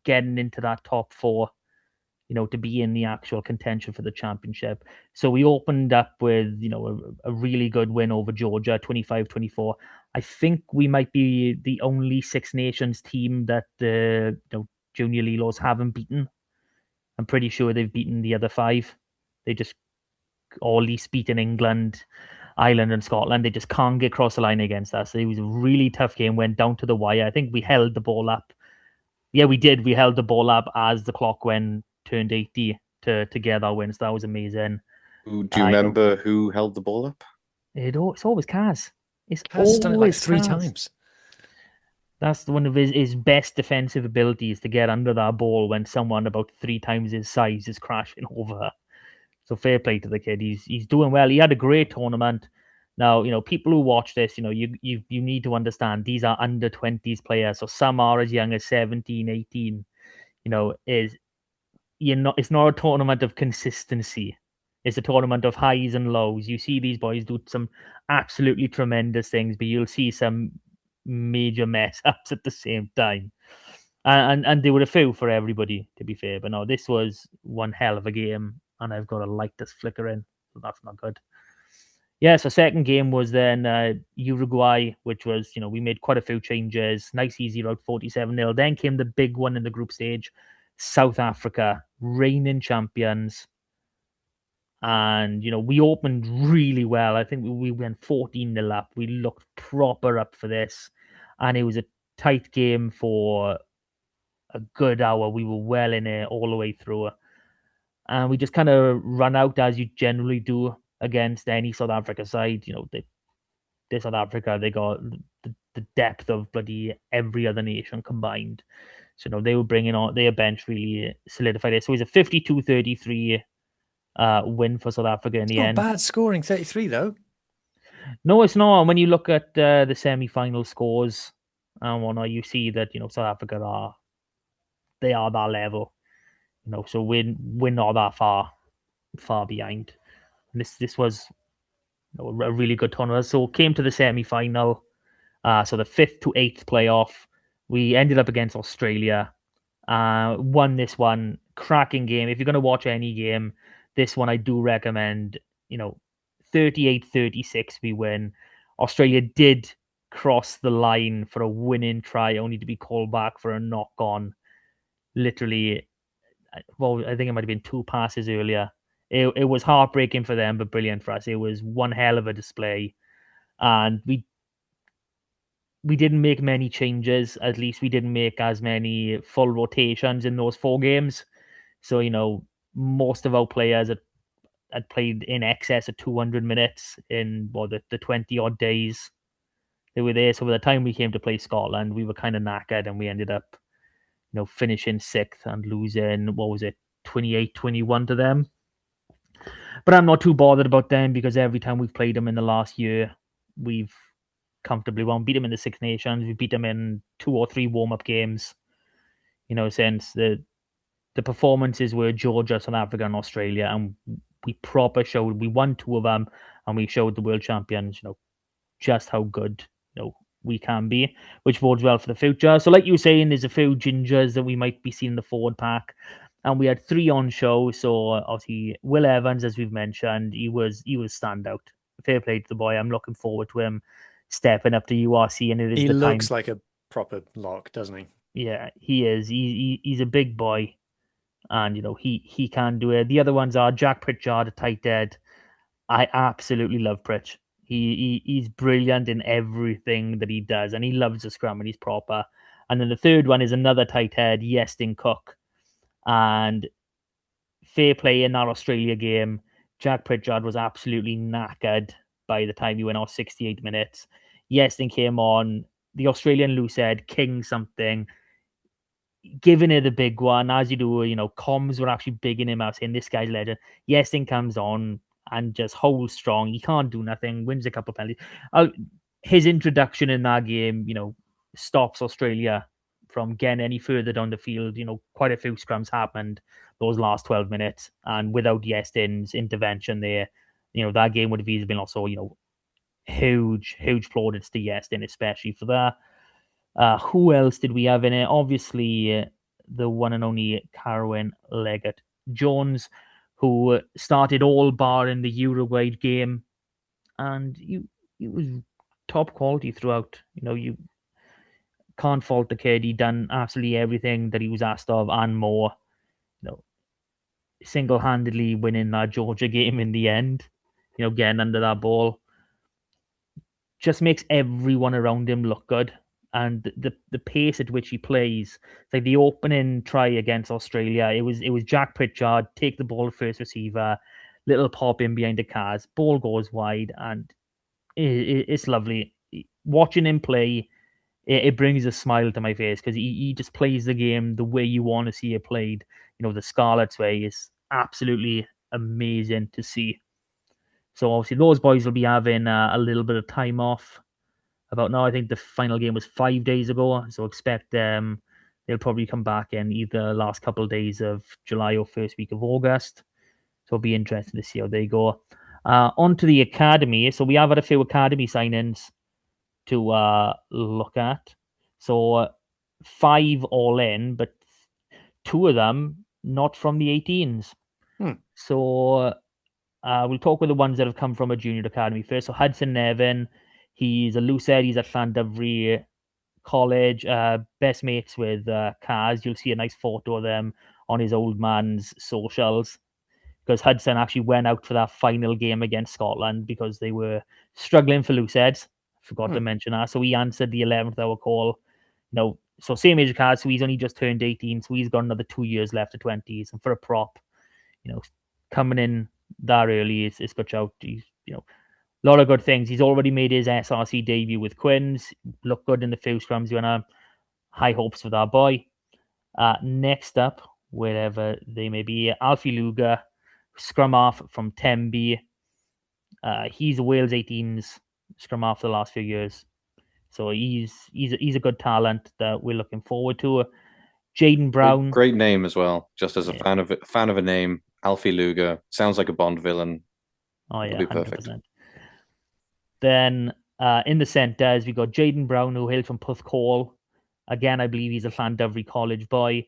Speaker 1: getting into that top 4 to be in the actual contention for the championship. So we opened up with, a really good win over Georgia, 25-24. I think we might be the only Six Nations team that the Junior Lilos haven't beaten. I'm pretty sure they've beaten the other 5. They just, or at least beaten England, Ireland, and Scotland. They just can't get across the line against us. It was a really tough game, went down to the wire. I think we held the ball up. Yeah, we did. We held the ball up as the clock turned 80 to get our wins. That was amazing.
Speaker 3: Do you remember who held the ball up?
Speaker 1: It's always Kaz. It's
Speaker 2: Kaz has done it like
Speaker 1: always
Speaker 2: 3
Speaker 1: Kaz.
Speaker 2: times.
Speaker 1: That's one of his best defensive abilities, to get under that ball when someone about 3 times his size is crashing over. So fair play to the kid. He's doing well. He had a great tournament. Now, people who watch this, you need to understand these are under 20s players. So some are as young as 17, 18. It's not a tournament of consistency. It's a tournament of highs and lows. You see these boys do some absolutely tremendous things, but you'll see some major mess ups at the same time. And there were a few for everybody, to be fair. But no, this was one hell of a game, and I've got a light that's flickering, so that's not good. Yeah, so second game was then Uruguay, which was, we made quite a few changes. Nice, easy route, 47-0. Then came the big one in the group stage, South Africa, reigning champions. And, we opened really well. I think we went 14-0 up. We looked proper up for this. And it was a tight game for a good hour. We were well in it all the way through. And we just kind of run out as you generally do against any South Africa side. They South Africa, they got the depth of bloody every other nation combined. So, they were bringing on their bench, really solidified it. So it was a 52-33 win for South Africa in the end.
Speaker 2: Not bad scoring, 33 though.
Speaker 1: No, it's not. When you look at the semi-final scores and whatnot, you see that South Africa are that level. So we're not that far behind. And this was a really good tournament. So came to the semi-final. So the 5th to 8th playoff. We ended up against Australia. Won this one. Cracking game. If you're going to watch any game, this one I do recommend. 38-36 we win. Australia did cross the line for a winning try, only to be called back for a knock-on. Literally, well, I think it might have been 2 passes earlier. It was heartbreaking for them, but brilliant for us. It was one hell of a display. And we didn't make many changes. At least we didn't make as many full rotations in those 4 games. So, most of our players had played in excess of 200 minutes in the 20-odd days they were there. So by the time we came to play Scotland, we were kind of knackered, and we ended up, finishing 6th and losing, 28-21 to them. But I'm not too bothered about them, because every time we've played them in the last year, we've comfortably won. Beat them in the Six Nations. We beat them in 2 or 3 warm-up games. Since the performances were Georgia, South Africa, and Australia, and we proper showed. We won 2 of them, and we showed the world champions, just how good, we can be, which bodes well for the future. So, like you were saying, there's a few gingers that we might be seeing in the forward pack, and we had 3 on show. So, obviously, Will Evans, as we've mentioned, he was standout. Fair play to the boy. I'm looking forward to him stepping up to URC, and it is
Speaker 2: he
Speaker 1: the
Speaker 2: looks
Speaker 1: time.
Speaker 2: like a proper lock, doesn't he?
Speaker 1: Yeah, he is. He's a big boy. And, he can do it. The other ones are Jack Pritchard, a tight end. I absolutely love Pritch. He's brilliant in everything that he does, and he loves the scrum, and he's proper. And then the third one is another tight head, Yestin Cook. And fair play in that Australia game. Jack Pritchard was absolutely knackered by the time he went off 68 minutes. Yestin came on. The Australian loose head, king something, giving it a big one, as you do. Comms were actually bigging him out, saying this guy's legend. Yestin comes on and just holds strong. He can't do nothing, wins a couple of penalties. His introduction in that game, stops Australia from getting any further down the field. Quite a few scrums happened those last 12 minutes. And without Yestin's intervention there, that game would have easily been also, huge plaudits to Yestin, especially for that. Who else did we have in it? Obviously, the one and only Carwyn Leggett Jones, who started all bar in the Uruguay game, and he was top quality throughout. You can't fault the kid. He done absolutely everything that he was asked of and more. Single-handedly winning that Georgia game in the end. Getting under that ball just makes everyone around him look good. And the pace at which he plays, it's like the opening try against Australia. It was Jack Pritchard take the ball first receiver, little pop in behind the cars, ball goes wide, and it's lovely watching him play. It brings a smile to my face because he just plays the game the way you want to see it played. The Scarlets way is absolutely amazing to see. So obviously those boys will be having a little bit of time off. About now, I think the final game was 5 days ago, so expect they'll probably come back in either last couple of days of July or first week of August. So it'll be interesting to see how they go. On to the academy. So we have had a few academy signings to look at. So 5 all in, but 2 of them not from the 18s. So we'll talk with the ones that have come from a junior academy first. So Hudson Nevin, he's a Lucid. He's at Llandovery College, best mates with Kaz. You'll see a nice photo of them on his old man's socials, because Hudson actually went out for that final game against Scotland because they were struggling for loose heads. Forgot to mention that. So he answered the 11th hour call. So same age as Kaz, so he's only just turned 18, so he's got another 2 years left to 20s. And for a prop, coming in that early is good out. He's, a lot of good things. He's already made his SRC debut with Quins. Looked good in the few scrums. High hopes for that boy. Next up, wherever they may be, Alfie Luger, scrum half from Tembe. He's a Wales 18s scrum half for the last few years. So he's a good talent that we're looking forward to. Jaden Brown,
Speaker 3: great name as well. Just as a fan of a name, Alfie Luger sounds like a Bond villain.
Speaker 1: Oh yeah,
Speaker 3: it'll be perfect.
Speaker 1: 100%. Then in the centres we got Jaden Brown, who hails from Puthcall. Again, I believe he's a Llandovery College boy.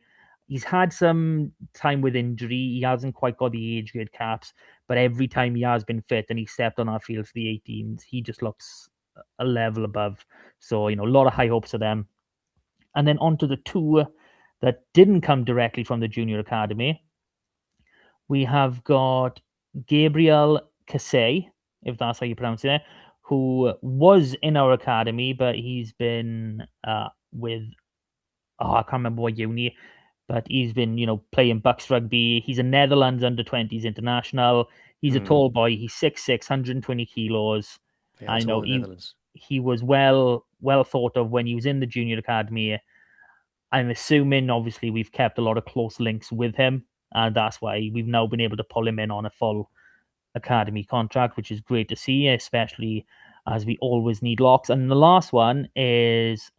Speaker 1: He's had some time with injury. He hasn't quite got the age grade caps, but every time he has been fit and he stepped on our field for the 18s, he just looks a level above. So, a lot of high hopes for them. And then on to the 2 that didn't come directly from the junior academy. We have got Gabriel Casey, if that's how you pronounce it, who was in our academy, but he's been with, I can't remember what uni, but he's been, playing Bucks rugby. He's a Netherlands under-20s international. He's a tall boy. He's 6'6", 120 kilos.
Speaker 2: Yeah,
Speaker 1: I know he was well thought of when he was in the junior academy. I'm assuming, obviously, we've kept a lot of close links with him, and that's why we've now been able to pull him in on a full academy contract, which is great to see, especially as we always need locks. And the last one is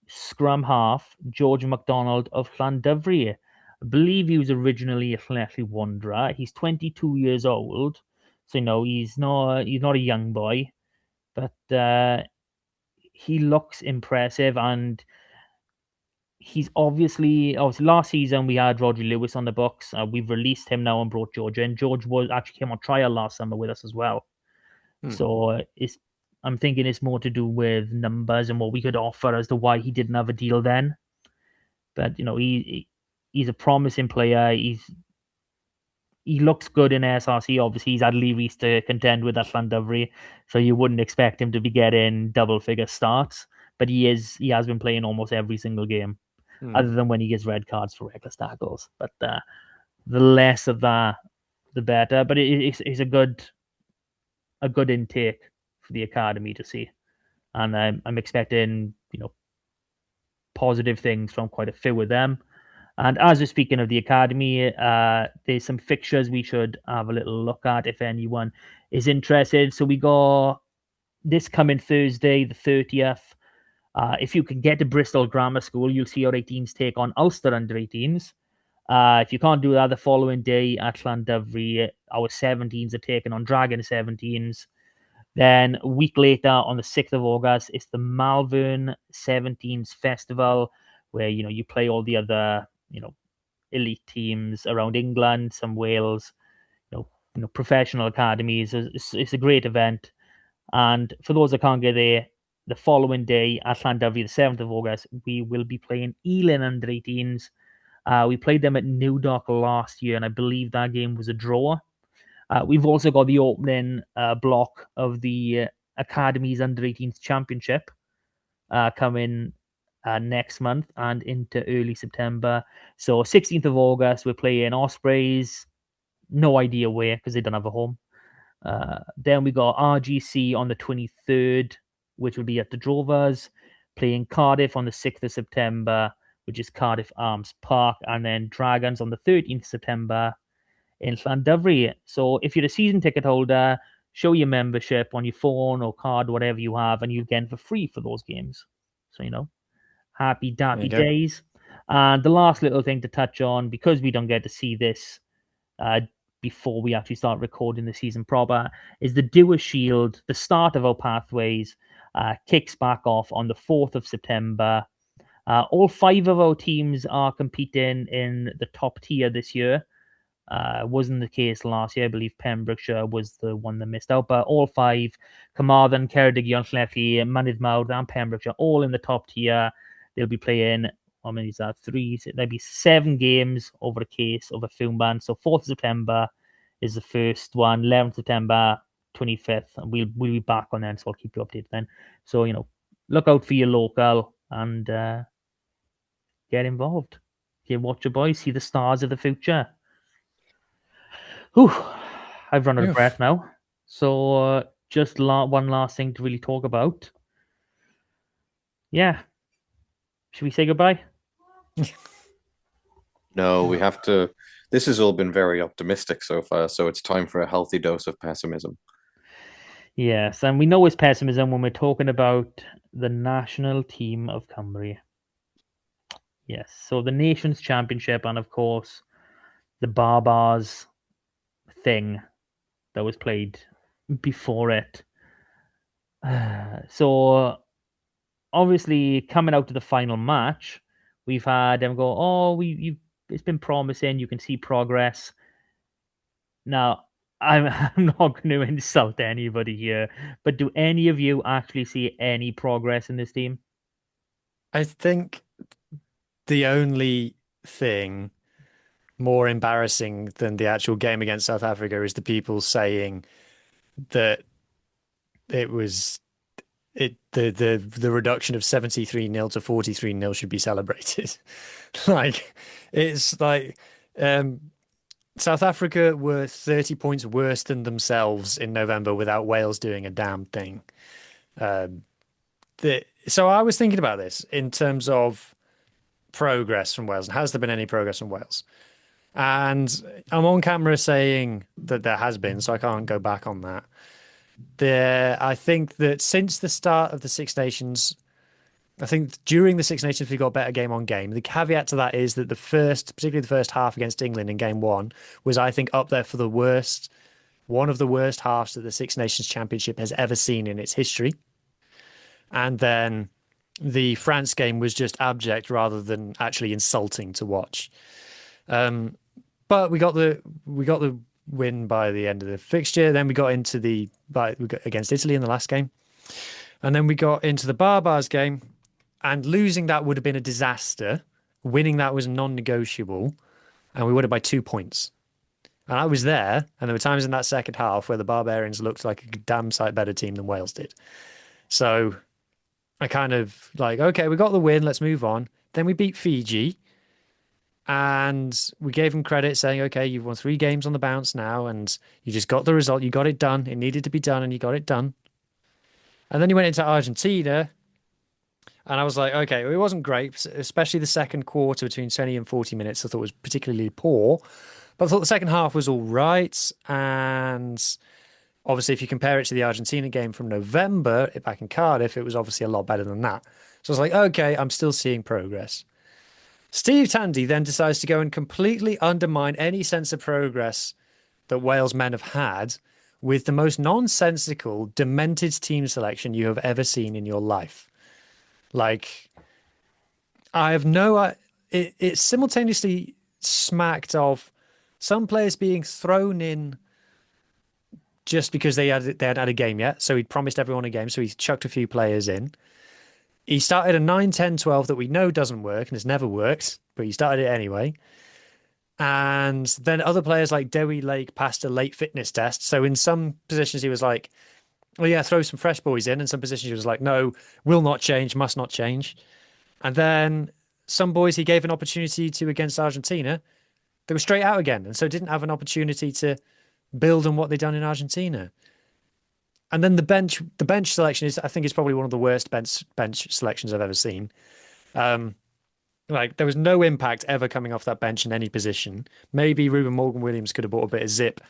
Speaker 1: scrum half George MacDonald of Llandovery. I believe he was originally a Llanelli Wanderer. He's 22 years old, so he's not a young boy, but he looks impressive. And he's obviously last season we had Rodri Lewis on the books. We've released him now and brought George in. George actually came on trial last summer with us as well. So I'm thinking it's more to do with numbers and what we could offer as to why he didn't have a deal then. But he's a promising player. He looks good in SRC. Obviously, he's had Lee Reese to contend with at Llandovery, so you wouldn't expect him to be getting double-figure starts. But he has been playing almost every single game, other than when he gets red cards for reckless tackles. But the less of that, the better. But it's a good intake for the academy to see, and I'm expecting positive things from quite a few of them. And as we're speaking of the academy, there's some fixtures we should have a little look at if anyone is interested. So we got this coming Thursday, the 30th. If you can get to Bristol Grammar School, you'll see our 18s take on Ulster under 18s. If you can't do that, the following day at Llandovery, our 17s are taking on Dragon 17s. Then a week later, on the 6th of August, it's the Malvern 17s Festival, where you play all the other elite teams around England, some Wales, professional academies. It's a great event. And for those that can't get there, the following day at Llandudno, the 7th of August, we will be playing Ealing under 18s. We played them at New Dock last year, and I believe that game was a draw. We've also got the opening block of the Academies under 18s Championship coming next month and into early September. So 16th of August, we're playing Ospreys. No idea where because they don't have a home. Then we got RGC on the 23rd, which will be at the Drovers, playing Cardiff on the 6th of September, which is Cardiff Arms Park, and then Dragons on the 13th of September in Llandudno. So if you're a season ticket holder, show your membership on your phone or card, whatever you have, and you get for free for those games. So, happy dappy days. And the last little thing to touch on, because we don't get to see this before we actually start recording the season proper, is the Doer Shield. The start of our pathways kicks back off on the 4th of September. All 5 of our teams are competing in the top tier this year. Wasn't the case last year. I believe Pembrokeshire was the one that missed out, but all 5, Carmarthen, Ceredigion, Llanelli, Mynydd Mawr, and Pembrokeshire, all in the top tier. They'll be playing, how many is that? 3, there'll be 7 games over a case of a film ban. So 4th of September is the first one, 11th September, 25th, and we'll be back on then, so I'll keep you updated then. So, look out for your local and get involved. Watch your boys, see the stars of the future. Whew, I've run out of breath now. So just one last thing to really talk about. Yeah. Should we say goodbye?
Speaker 3: No, we have to. This has all been very optimistic so far, so it's time for a healthy dose of pessimism.
Speaker 1: Yes, and we know it's pessimism when we're talking about the national team of Cymru. Yes, so the Nations Championship and, of course, the Barbars thing that was played before it. So obviously coming out to the final match, we've had them go, it's been promising, you can see progress. Now, I'm not going to insult anybody here, but do any of you actually see any progress in this team?
Speaker 2: I think the only thing more embarrassing than the actual game against South Africa is the people saying that it was the reduction of 73-0 to 43-0 should be celebrated. It's like South Africa were 30 points worse than themselves in November without Wales doing a damn thing. So I was thinking about this in terms of progress from Wales. Has there been any progress from Wales? And I'm on camera saying that there has been, so I can't go back on that. I think that since the start of the Six Nations, I think during the Six Nations we got better game on game. The caveat to that is that particularly the first half against England in game 1, was, I think, up there for one of the worst halves that the Six Nations Championship has ever seen in its history. And then the France game was just abject rather than actually insulting to watch. But we got the win by the end of the fixture. Then we got against Italy in the last game, and then we got into the Barbars game, and losing that would have been a disaster. Winning that was non-negotiable, and we won it by 2 points. And I was there, and there were times in that second half where the Barbarians looked like a damn sight better team than Wales did. So I kind of okay, we got the win, let's move on. Then we beat Fiji. And we gave him credit saying, okay, you've won 3 games on the bounce now, and you just got the result. You got it done. It needed to be done, and you got it done. And then you went into Argentina, and I was like, okay, it wasn't great, especially the second quarter between 20 and 40 minutes I thought was particularly poor. But I thought the second half was all right. And obviously, if you compare it to the Argentina game from November back in Cardiff, it was obviously a lot better than that. So I was like, okay, I'm still seeing progress. Steve Tandy then decides to go and completely undermine any sense of progress that Wales men have had with the most nonsensical, demented team selection you have ever seen in your life. I have no... It simultaneously smacked of some players being thrown in just because they hadn't had a game yet. So he'd promised everyone a game, so he chucked a few players in. He started a 9, 10, 12 that we know doesn't work and has never worked, but he started it anyway. And then other players like Dewi Lake passed a late fitness test. So in some positions he was like, well, yeah, throw some fresh boys in. And some positions he was like, no, will not change, must not change. And then some boys he gave an opportunity to against Argentina, they were straight out again. And so didn't have an opportunity to build on what they'd done in Argentina. And then the bench selection is, I think, is probably one of the worst bench selections I've ever seen. Like there was no impact ever coming off that bench in any position. Maybe Ruben Morgan Williams could have brought a bit of zip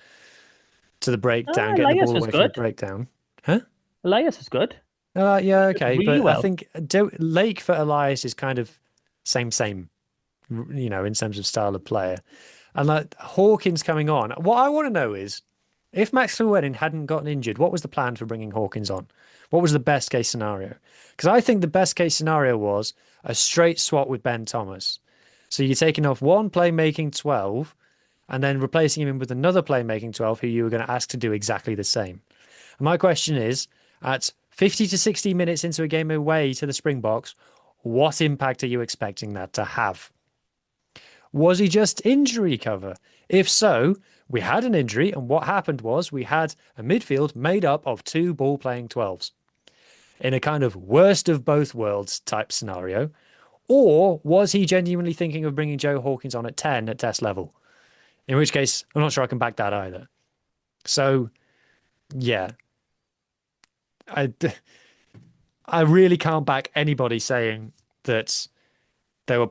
Speaker 2: to the breakdown, getting the
Speaker 1: Elias
Speaker 2: ball
Speaker 1: was
Speaker 2: away from the
Speaker 1: good.
Speaker 2: breakdown. Huh?
Speaker 1: Elias was good.
Speaker 2: Yeah, okay,
Speaker 1: Really
Speaker 2: but I
Speaker 1: well.
Speaker 2: think Lake for Elias is kind of same, in terms of style of player. And like Hawkins coming on, what I want to know is if Max Llewellyn hadn't gotten injured, what was the plan for bringing Hawkins on? What was the best case scenario? Because I think the best case scenario was a straight swap with Ben Thomas. So you're taking off one playmaking 12 and then replacing him with another playmaking 12 who you were going to ask to do exactly the same. And my question is, at 50 to 60 minutes into a game away to the Springboks, what impact are you expecting that to have? Was he just injury cover? If so, we had an injury, and what happened was we had a midfield made up of two ball-playing 12s in a kind of worst of both worlds type scenario. Or was he genuinely thinking of bringing Joe Hawkins on at 10 at test level? In which case, I'm not sure I can back that either. So, yeah. I really can't back anybody saying that there were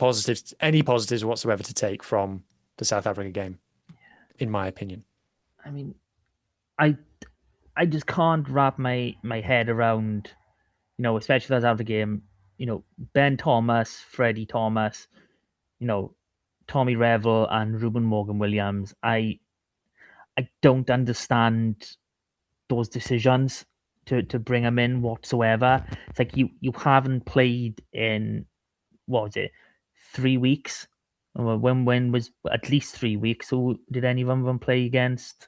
Speaker 2: any positives whatsoever to take from the South Africa game, in my opinion.
Speaker 1: I mean, I just can't wrap my head around, especially that's out of the game, Ben Thomas, Freddie Thomas, Tommy Revel and Ruben Morgan Williams. I don't understand those decisions to bring them in whatsoever. It's like you haven't played in, what was it, 3 weeks? When was at least 3 weeks? So did any of them play against?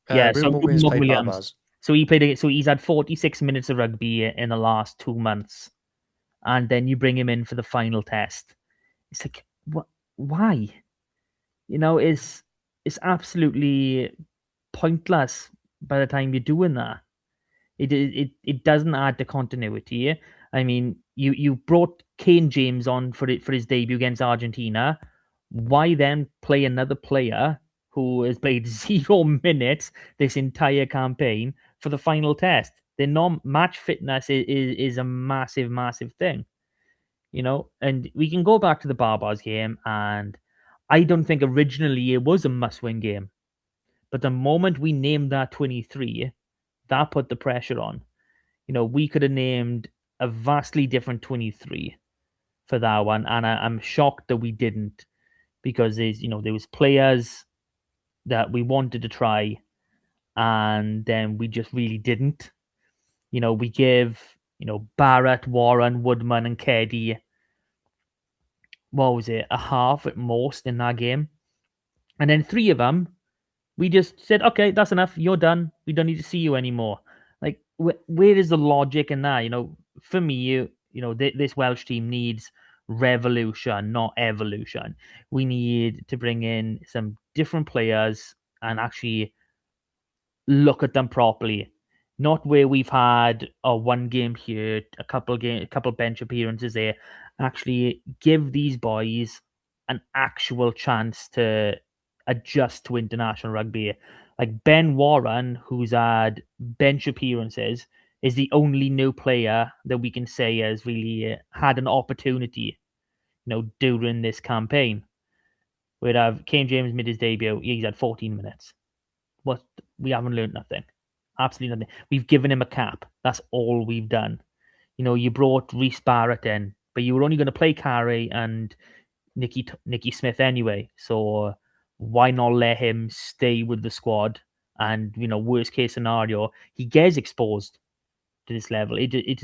Speaker 1: Yeah, so
Speaker 2: Ruben Morgan
Speaker 1: Ruben
Speaker 2: Williams
Speaker 1: Morgan
Speaker 2: played
Speaker 1: Williams.
Speaker 2: Barbars.
Speaker 1: So he played. So he's had 46 minutes of rugby in the last 2 months, and then you bring him in for the final test. It's like, what? Why? It's absolutely pointless by the time you're doing that. It doesn't add to continuity. I mean, you brought Kane James on for his debut against Argentina. Why then play another player who has played 0 minutes this entire campaign for the final test? Their non-match fitness is a massive, massive thing, And we can go back to the Barbars game, and I don't think originally it was a must-win game, but the moment we named that 23, that put the pressure on. We could have named a vastly different 23 for that one, and I'm shocked that we didn't, because there was players that we wanted to try, and then we just really didn't. We give Barrett, Warren, Woodman, and Keddy, what was it, a half at most in that game, and then three of them we just said, okay, that's enough. You're done. We don't need to see you anymore. Like, where is the logic in that? For me, this Welsh team needs revolution, not evolution. We need to bring in some different players and actually look at them properly. Not where we've had one game here, a couple bench appearances there. Actually, give these boys an actual chance to adjust to international rugby. Like Ben Warren, who's had bench appearances, is the only new player that we can say has really had an opportunity, during this campaign. Where Kane James made his debut, he's had 14 minutes. What, we haven't learned nothing. Absolutely nothing. We've given him a cap. That's all we've done. You brought Reece Barrett in, but you were only going to play Carey and Nicky Smith anyway. So why not let him stay with the squad? And worst case scenario, he gets exposed to this level. It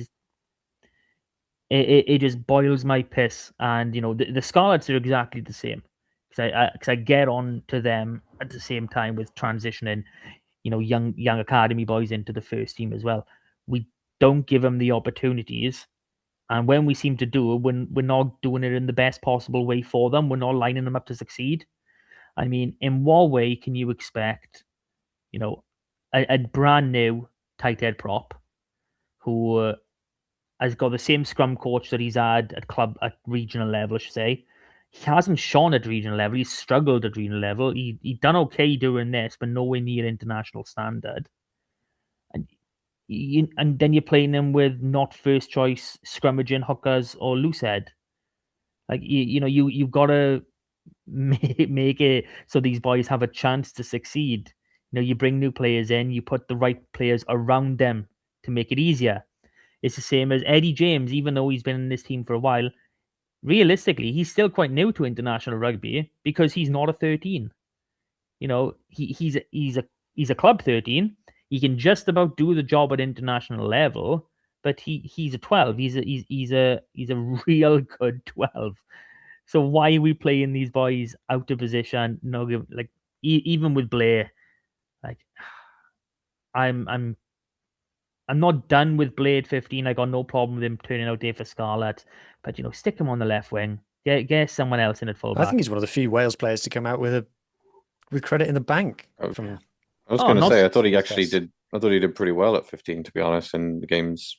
Speaker 1: just boils my piss. And the Scarlets are exactly the same. because I get on to them at the same time with transitioning, young academy boys into the first team as well. We don't give them the opportunities, and when we seem to do it, when we're not doing it in the best possible way for them, we're not lining them up to succeed. I mean, in what way can you expect, a brand new tight head prop who has got the same scrum coach that he's had at regional level, I should say. He hasn't shone at regional level. He's struggled at regional level. He done okay doing this, but nowhere near international standard. And then you're playing him with not first choice scrummaging hookers or loosehead. Like you've got to make it so these boys have a chance to succeed. You bring new players in, you put the right players around them to make it easier. It's the same as Eddie James, even though he's been in this team for a while. Realistically, he's still quite new to international rugby because he's not a 13. He's a club 13. He can just about do the job at international level, but he's a 12. He's a real good 12. So why are we playing these boys out of position? No, like even with Blair, like I'm not done with Blade 15. I got no problem with him turning out there for Scarlets, but stick him on the left wing. Get someone else in at
Speaker 2: I
Speaker 1: fullback.
Speaker 2: think he's one of the few Wales players to come out with credit in the bank. From
Speaker 3: I was going to say, I thought he actually did. I thought he did pretty well at 15, to be honest, in the games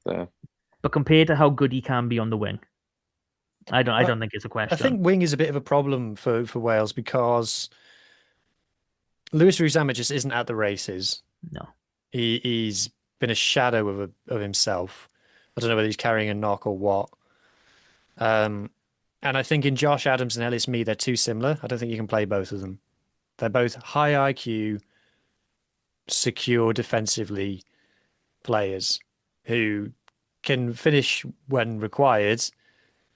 Speaker 3: there.
Speaker 1: But compared to how good he can be on the wing, I don't think it's a question.
Speaker 2: I think wing is a bit of a problem for Wales because Lewis Ruzama just isn't at the races.
Speaker 1: No,
Speaker 2: he's been a shadow of himself. I don't know whether he's carrying a knock or what. And I think in Josh Adams and Ellis Mee, they're too similar. I don't think you can play both of them. They're both high IQ, secure defensively players who can finish when required,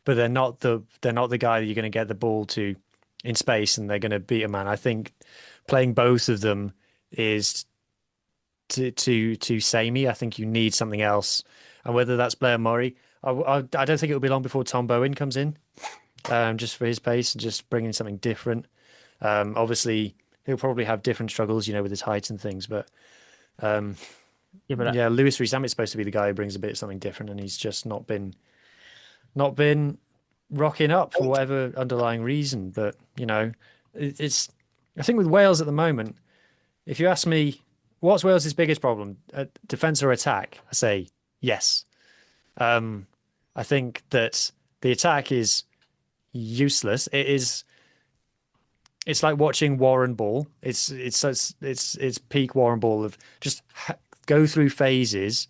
Speaker 2: but they're not the guy that you're going to get the ball to in space and they're going to beat a man. I think playing both of them is too samey. I think you need something else, and whether that's Blair Murray, I don't think it will be long before Tom Bowen comes in, just for his pace and just bringing something different. Obviously, he'll probably have different struggles, with his height and things, but Lewis Rhys Zamit's supposed to be the guy who brings a bit of something different, and he's just not been rocking up for whatever underlying reason. But it's I think with Wales at the moment, if you ask me what's Wales' biggest problem, defence or attack, I say yes. I think that the attack is useless. It's like watching Warren Ball. It's peak Warren Ball of just go through phases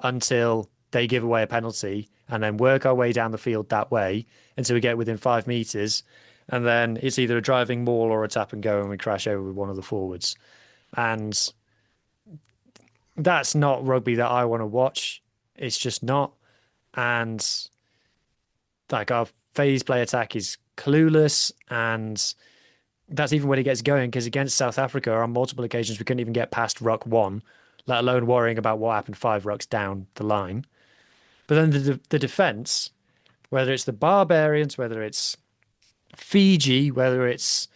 Speaker 2: until they give away a penalty and then work our way down the field that way until we get within 5 meters. And then it's either a driving maul or a tap and go and we crash over with one of the forwards. And that's not rugby that I want to watch. It's just not. And like our phase play attack is clueless, and that's even when it gets going, because against South Africa on multiple occasions we couldn't even get past ruck 1, let alone worrying about what happened 5 rucks down the line. But then the defence, whether it's the Barbarians, whether it's Fiji, whether it's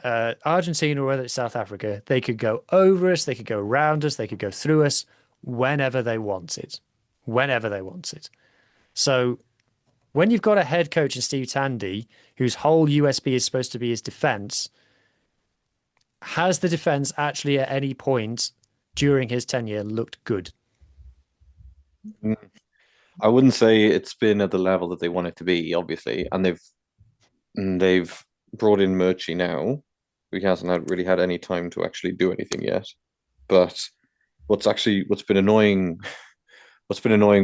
Speaker 2: Argentina, or whether it's South Africa, they could go over us, they could go around us, they could go through us whenever they wanted. So when you've got a head coach in Steve Tandy, whose whole USP is supposed to be his defence, has the defence actually at any point during his tenure looked good?
Speaker 3: I wouldn't say it's been at the level that they want it to be, obviously, and they've brought in Murchie now, who hasn't really had any time to actually do anything yet. But what's been annoying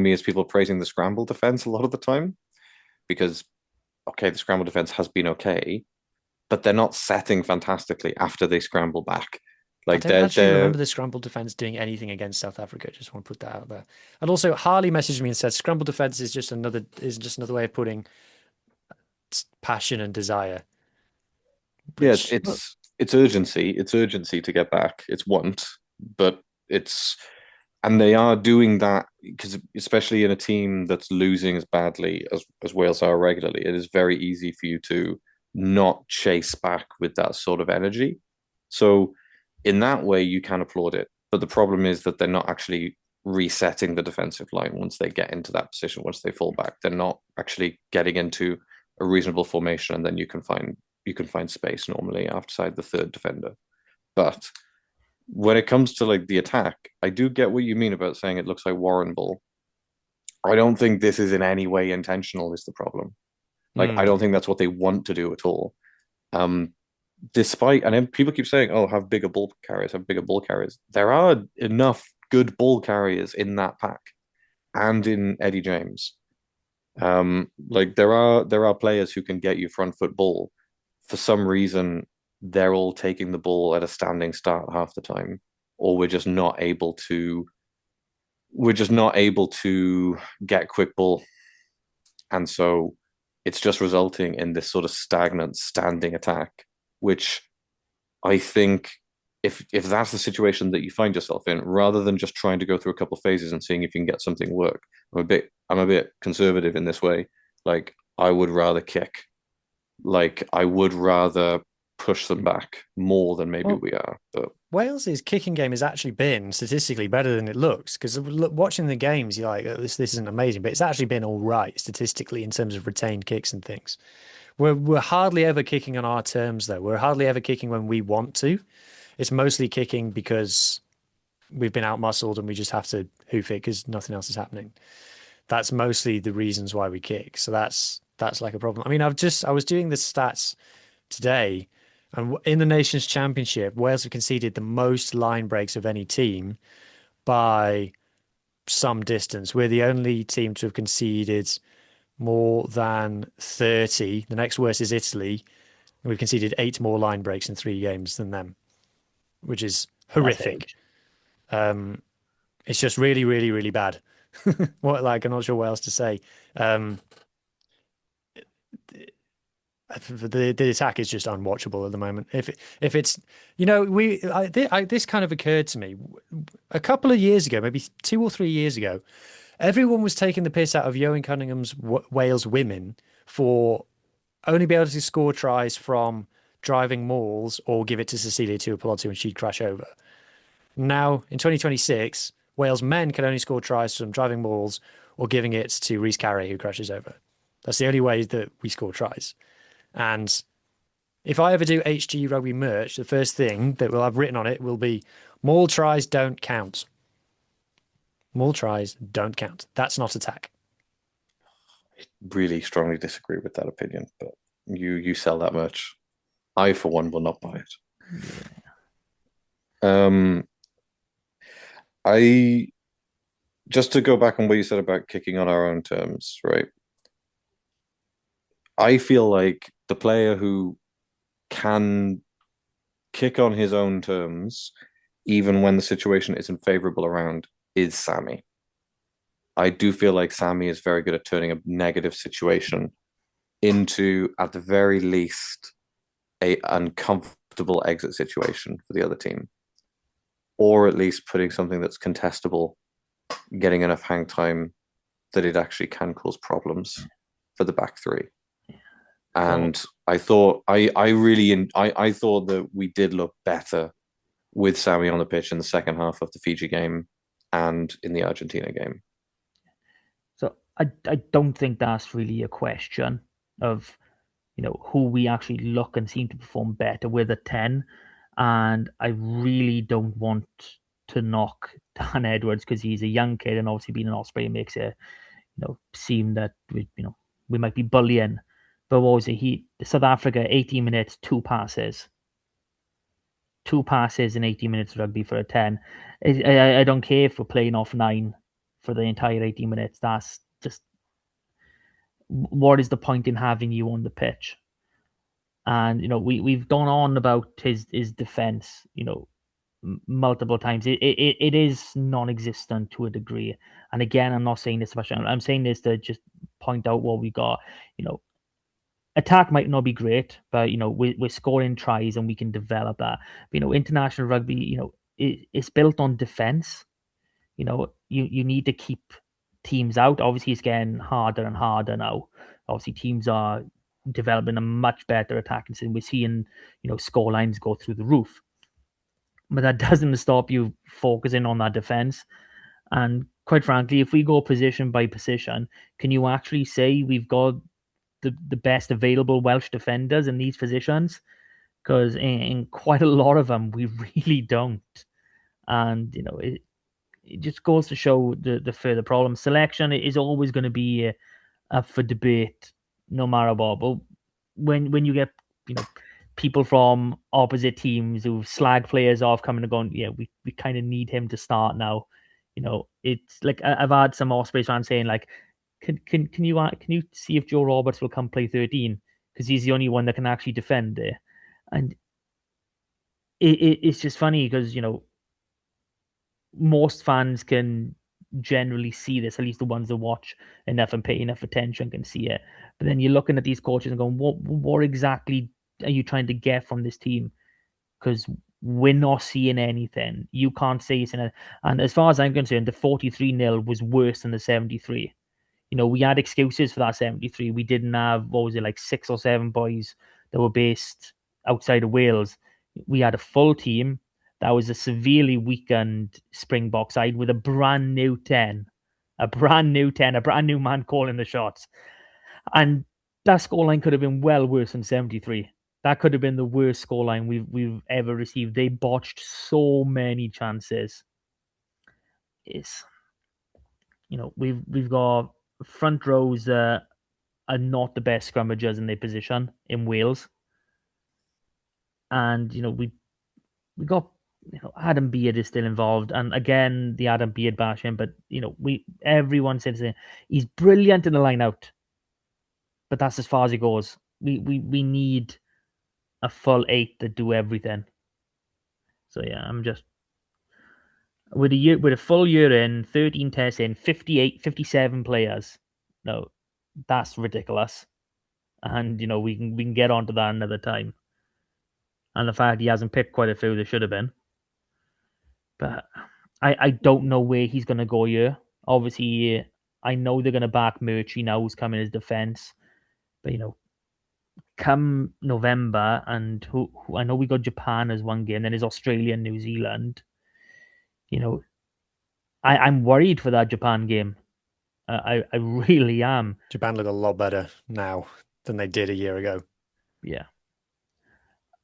Speaker 3: me is people praising the scramble defense a lot of the time, because okay, the scramble defense has been okay, but they're not setting fantastically after they scramble back.
Speaker 2: Like I don't actually remember the scramble defense doing anything against South Africa. Just want to put that out there. And also, Harley messaged me and said scramble defense is just another way of putting passion and desire.
Speaker 3: Yes, it's urgency. It's urgency to get back. It's want, but and they are doing that because, especially in a team that's losing as badly as Wales are regularly, it is very easy for you to not chase back with that sort of energy. So in that way, you can applaud it. But the problem is that they're not actually resetting the defensive line once they get into that position, once they fall back. They're not actually getting into a reasonable formation, and then you can find space normally outside the third defender. But when it comes to like the attack, I do get what you mean about saying it looks like Warren ball. I don't think this is in any way intentional is the problem. Like I don't think that's what they want to do at all. Um, Despite, and then people keep saying, "Oh, have bigger ball carriers, have bigger ball carriers." There are enough good ball carriers in that pack and in Eddie James. Like there are players who can get you front foot ball. For some reason, they're all taking the ball at a standing start half the time, or we're just not able to get quick ball, and so it's just resulting in this sort of stagnant standing attack, which I think if that's the situation that you find yourself in, rather than just trying to go through a couple of phases and seeing if you can get something work, I'm a bit conservative in this way. Like I would rather kick. Like I would rather push them back more than maybe we are. But
Speaker 2: Wales's kicking game has actually been statistically better than it looks, because watching the games, you're like, oh, this isn't amazing, but it's actually been all right statistically in terms of retained kicks and things. We're hardly ever kicking on our terms, though. We're hardly ever kicking when we want to. It's mostly kicking because we've been outmuscled and we just have to hoof it because nothing else is happening. That's mostly the reasons why we kick. So that's like a problem. I mean, I was doing the stats today, and in the Nations Championship, Wales have conceded the most line breaks of any team by some distance. We're the only team to have conceded more than 30. The next worst is Italy. And we've conceded 8 more line breaks in 3 games than them, which is horrific. It's just really, really, really bad. I'm not sure what else to say. The attack is just unwatchable at the moment. If it's, this kind of occurred to me a couple of years ago, maybe 2 or 3 years ago. Everyone was taking the piss out of Eoin Cunningham's Wales women for only be able to score tries from driving mauls or give it to Cecilia Tuipulotu and she'd crash over. Now, in 2026, Wales men can only score tries from driving mauls or giving it to Rhys Carey, who crashes over. That's the only way that we score tries. And if I ever do HG Rugby merch, the first thing that we'll have written on it will be maul tries don't count. Maul tries don't count. That's not attack.
Speaker 3: I really strongly disagree with that opinion, but you sell that much. I, for one, will not buy it. I just to go back on what you said about kicking on our own terms, right? I feel like the player who can kick on his own terms, even when the situation isn't favorable around, is Sammy. I do feel like Sammy is very good at turning a negative situation into, at the very least, a uncomfortable exit situation for the other team, or at least putting something that's contestable, getting enough hang time that it actually can cause problems for the back three. And I thought I thought that we did look better with Sammy on the pitch in the second half of the Fiji game and in the Argentina game.
Speaker 1: So I don't think that's really a question of who we actually look and seem to perform better with a 10. And I really don't want to knock Dan Edwards because he's a young kid and obviously being an Osprey makes it seem that we might be bullying. But what was it? South Africa, 18 minutes, 2 passes. 2 passes in 18 minutes of rugby for a 10. I don't care if we're playing off 9 for the entire 18 minutes. That's just, what is the point in having you on the pitch? And we've gone on about his defense, multiple times. It is non-existent to a degree. And again, I'm not saying this especially. I'm saying this to just point out what we got. Attack might not be great, but we're scoring tries and we can develop that. But, international rugby, it's built on defense. You need to keep teams out. Obviously, it's getting harder and harder now. Obviously, teams are developing a much better attacking system. We're seeing, score lines go through the roof. But that doesn't stop you focusing on that defense. And quite frankly, if we go position by position, can you actually say we've got the best available Welsh defenders in these positions? Because in quite a lot of them, we really don't. And, it just goes to show the further problem. Selection is always going to be up for debate, no matter what. But when you get people from opposite teams who slag players off coming and going, yeah, we kind of need him to start now. It's like I've had some Ospreys fans saying like, can you see if Joe Roberts will come play 13 because he's the only one that can actually defend there, and it's just funny because most fans can generally see this, at least the ones that watch enough and pay enough attention can see it. But then you're looking at these coaches and going, what exactly are you trying to get from this team? Because we're not seeing anything. You can't say it's in a, and as far as I'm concerned, the 43-0 was worse than the 73. We had excuses for that 73. We didn't have, what was it, like 6 or 7 boys that were based outside of Wales. We had a full team. That was a severely weakened Springbok side with a brand new 10. A brand new 10, a brand new man calling the shots. And that scoreline could have been well worse than 73. That could have been the worst scoreline we've ever received. They botched so many chances. It's, we've got front rows that are not the best scrummagers in their position in Wales. And, we got, Adam Beard is still involved. And again, the Adam Beard bashing, but, everyone says he's brilliant in the line out. But that's as far as it goes. We need a full 8 that do everything. So yeah, I'm just with a full year in, 13 tests in, 58, 57 players. No, that's ridiculous. And we can get onto that another time. And the fact he hasn't picked quite a few there should have been. But I don't know where he's gonna go here. Obviously, I know they're gonna back Murchie now who's coming as defense. But come November, and who I know we got Japan as one game, then there's Australia and New Zealand. I'm worried for that Japan game. I really am.
Speaker 2: Japan look a lot better now than they did a year ago.
Speaker 1: Yeah,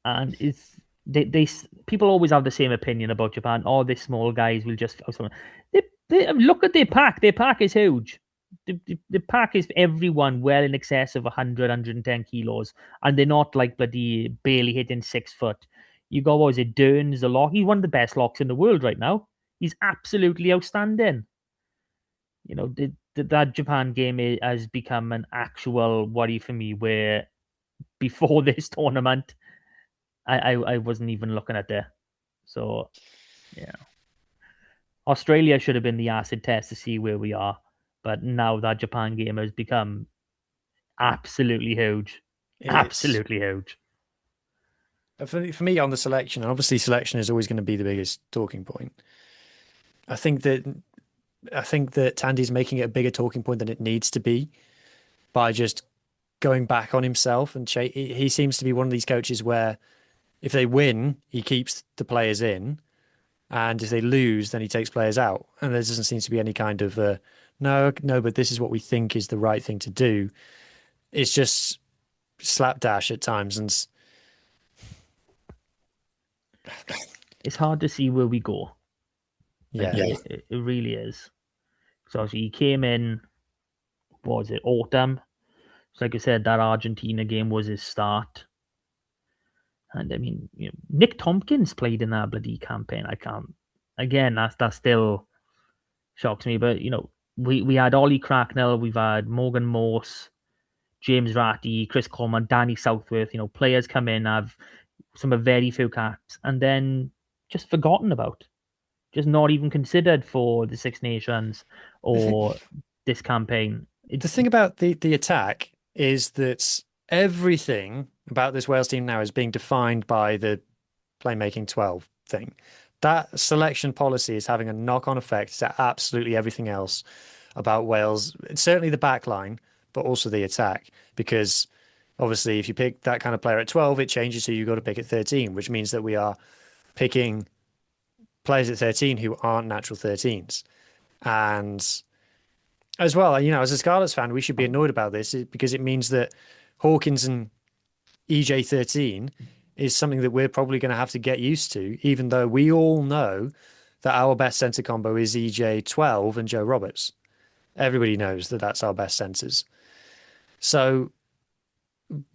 Speaker 1: and it's they people always have the same opinion about Japan. Oh, these small guys will just they look at their pack. Their pack is huge. The pack is everyone well in excess of 100, 110 kilos, and they're not like bloody barely hitting 6 foot. You got, what was it, Dern's the lock? He's one of the best locks in the world right now. He's absolutely outstanding. That Japan game has become an actual worry for me, where before this tournament, I wasn't even looking at there. So, yeah. Australia should have been the acid test to see where we are. But now that Japan game has become absolutely huge. Absolutely huge.
Speaker 2: For me, on the selection, and obviously selection is always going to be the biggest talking point. I think that Andy's making it a bigger talking point than it needs to be by just going back on himself. And he seems to be one of these coaches where if they win, he keeps the players in. And if they lose, then he takes players out. And there doesn't seem to be any kind of, no, but this is what we think is the right thing to do. It's just slapdash at times. And
Speaker 1: it's hard to see where we go.
Speaker 2: Yeah.
Speaker 1: It really is. So he came in, what was it, autumn? So like I said, that Argentina game was his start. And I mean, Nick Tompkins played in that bloody campaign. I can't. Again, that still shocks me. But we had Ollie Cracknell, we've had Morgan Morse, James Ratty, Chris Coleman, Danny Southworth. Players come in, have some of very few caps, and then just forgotten about, just not even considered for the Six Nations or this campaign.
Speaker 2: The thing about the attack is that everything about this Wales team now is being defined by the playmaking 12 thing. That selection policy is having a knock-on effect to absolutely everything else about Wales, certainly the back line, but also the attack, because Obviously, if you pick that kind of player at 12, it changes who you've got to pick at 13, which means that we are picking players at 13 who aren't natural 13s. And as well, as a Scarlets fan, we should be annoyed about this because it means that Hawkins and EJ13 is something that we're probably going to have to get used to, even though we all know that our best centre combo is EJ12 and Joe Roberts. Everybody knows that that's our best centres. So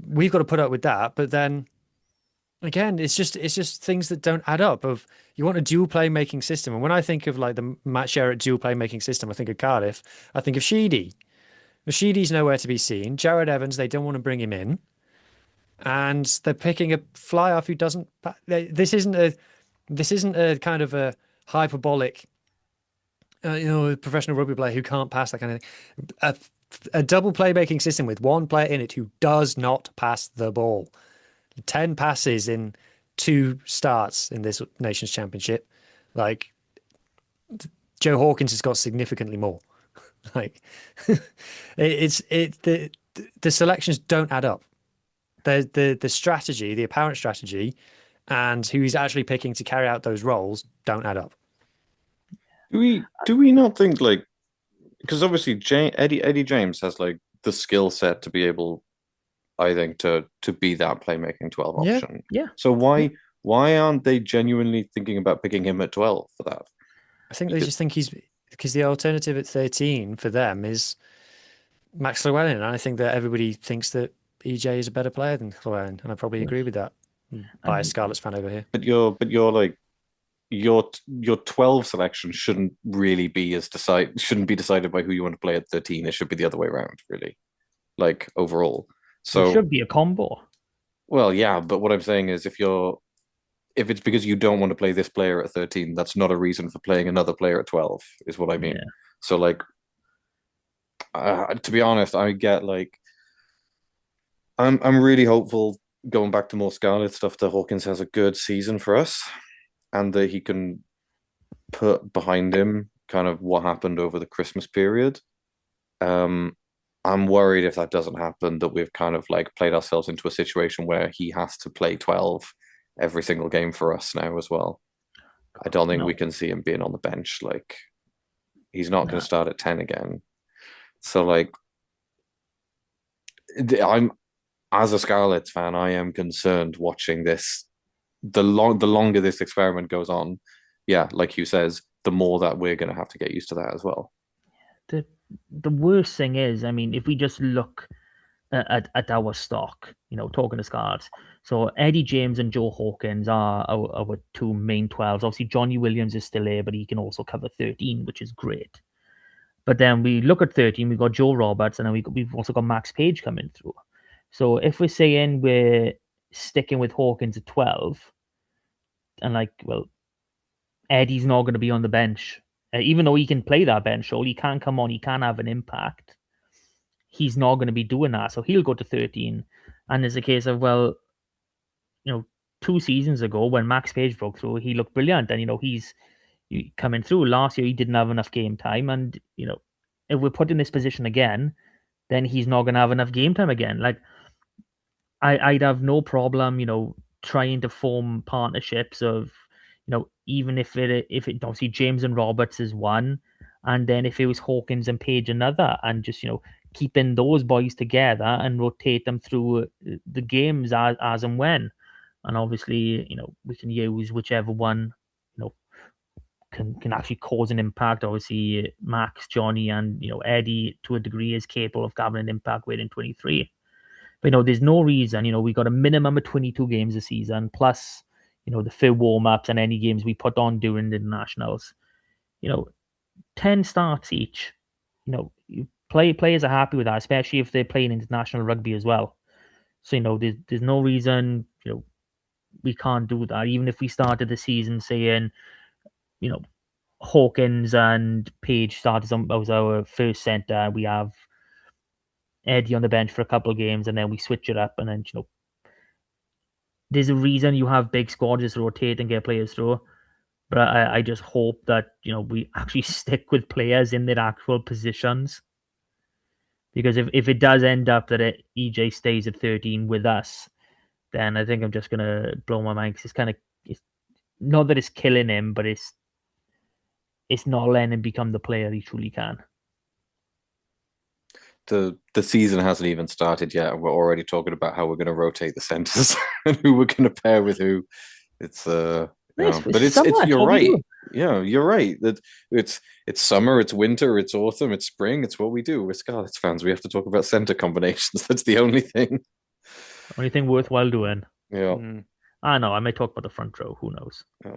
Speaker 2: we've got to put up with that. But then again, it's just things that don't add up. Of you want a dual playmaking system, and when I think of like the Matt Sherratt dual playmaking system, I think of Cardiff. I think of Sheedy. Sheedy's nowhere to be seen. Jared Evans, they don't want to bring him in, and they're picking a fly off who doesn't. This isn't a kind of a hyperbolic, professional rugby player who can't pass, that kind of thing. A double playmaking system with one player in it who does not pass the ball. 10 passes in 2 starts in this Nations Championship. Like, Joe Hawkins has got significantly more. Like, the selections don't add up. The strategy, the apparent strategy, and who he's actually picking to carry out those roles don't add up.
Speaker 3: Do we not think, like, because obviously Eddie James has like the skill set to be able, I think, to be that playmaking 12 option.
Speaker 1: Yeah.
Speaker 3: So why aren't they genuinely thinking about picking him at 12 for that?
Speaker 2: I think they just think because the alternative at 13 for them is Max Llewellyn, and I think that everybody thinks that EJ is a better player than Llewellyn, and I probably agree with that. By a Scarlets fan over here.
Speaker 3: But you're like your 12 selection shouldn't really be shouldn't be decided by who you want to play at 13. It should be the other way around, really. Like overall. So
Speaker 1: it should be a combo.
Speaker 3: Well, yeah, but what I'm saying is if it's because you don't want to play this player at 13, that's not a reason for playing another player at 12, is what I mean.
Speaker 1: Yeah.
Speaker 3: So like to be honest, I get like I'm really hopeful, going back to more Scarlet stuff, that Hawkins has a good season for us and that he can put behind him kind of what happened over the Christmas period. I'm worried if that doesn't happen, that we've kind of like played ourselves into a situation where he has to play 12 every single game for us now as well. I don't think we can see him being on the bench. Like, he's not going to start at 10 again. So like, as a Scarlets fan, I am concerned watching this. The longer this experiment goes on, yeah, like Hugh says, the more that we're going to have to get used to that as well.
Speaker 1: The worst thing is, I mean, if we just look at our stock, talking to Scarlets, so Eddie James and Joe Hawkins are our 2 main 12s. Obviously, Johnny Williams is still there, but he can also cover 13, which is great. But then we look at 13, we've got Joe Roberts, and then we've also got Max Page coming through. So if we're saying we're sticking with Hawkins at 12, and like, well, Eddie's not going to be on the bench. Even though he can play that bench role, he can come on, he can have an impact. He's not going to be doing that. So he'll go to 13. And it's a case of, well, 2 seasons ago when Max Page broke through, he looked brilliant. And, he's coming through. Last year, he didn't have enough game time. And, if we're put in this position again, then he's not going to have enough game time again. Like, I'd have no problem, trying to form partnerships of, even if it obviously James and Roberts is one, and then if it was Hawkins and Page another, and just keeping those boys together and rotate them through the games as and when, and obviously we can use whichever one can actually cause an impact. Obviously Max, Johnny, and Eddie to a degree is capable of having an impact within 23. But there's no reason. We got a minimum of 22 games a season plus the few warm-ups and any games we put on during the internationals. 10 starts each. Players are happy with that, especially if they're playing international rugby as well. So there's no reason we can't do that. Even if we started the season saying Hawkins and Page started as our first centre, we have Eddie on the bench for a couple of games, and then we switch it up, and then there's a reason you have big squads, just rotate and get players through. But I just hope that we actually stick with players in their actual positions. Because if it does end up that EJ stays at 13 with us, then I think I'm just gonna blow my mind because it's not that it's killing him, but it's not letting him become the player he truly can.
Speaker 3: The season hasn't even started yet, and we're already talking about how we're going to rotate the centers and who we're going to pair with who. It's
Speaker 1: It's
Speaker 3: but it's
Speaker 1: summer, that's
Speaker 3: you're
Speaker 1: what we
Speaker 3: right.
Speaker 1: do.
Speaker 3: Yeah, you're right. That it's summer, it's winter, it's autumn, it's spring. It's what we do. We're Scarlets fans. We have to talk about center combinations. That's the only thing.
Speaker 1: Only thing worthwhile doing.
Speaker 3: Yeah.
Speaker 1: I know. I may talk about the front row. Who knows?
Speaker 3: Yeah.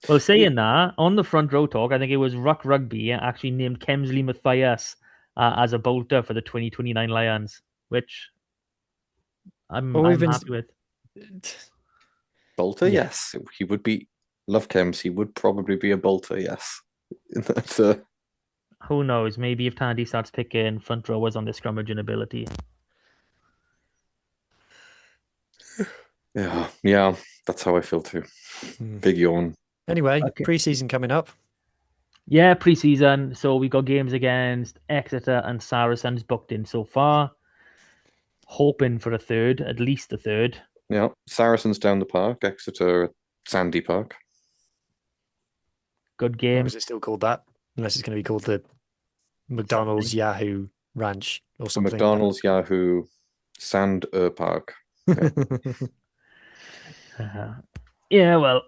Speaker 1: Well, saying that, on the front row talk, I think it was Ruck Rugby actually named Kemsley Matthias as a bolter for the 2029 Lions, which I'm happy with.
Speaker 3: Bolter, yes. He would be Love Chems, he would probably be a bolter, yes. That's
Speaker 1: Who knows? Maybe if Tandy starts picking front rowers on the scrummaging ability.
Speaker 3: Yeah, that's how I feel too. Big yawn.
Speaker 2: Anyway,
Speaker 1: Okay.
Speaker 2: pre-season coming up.
Speaker 1: Yeah, pre-season. So we got games against Exeter and Saracens booked in so far. Hoping for a third, at least a third.
Speaker 3: Yeah, Saracens down the park, Exeter Sandy Park.
Speaker 1: Good
Speaker 2: Or
Speaker 1: game.
Speaker 2: is it still called that? Unless it's going to be called the McDonald's Yahoo Ranch or something.
Speaker 3: McDonald's Yahoo Sand Park.
Speaker 1: Yeah, well,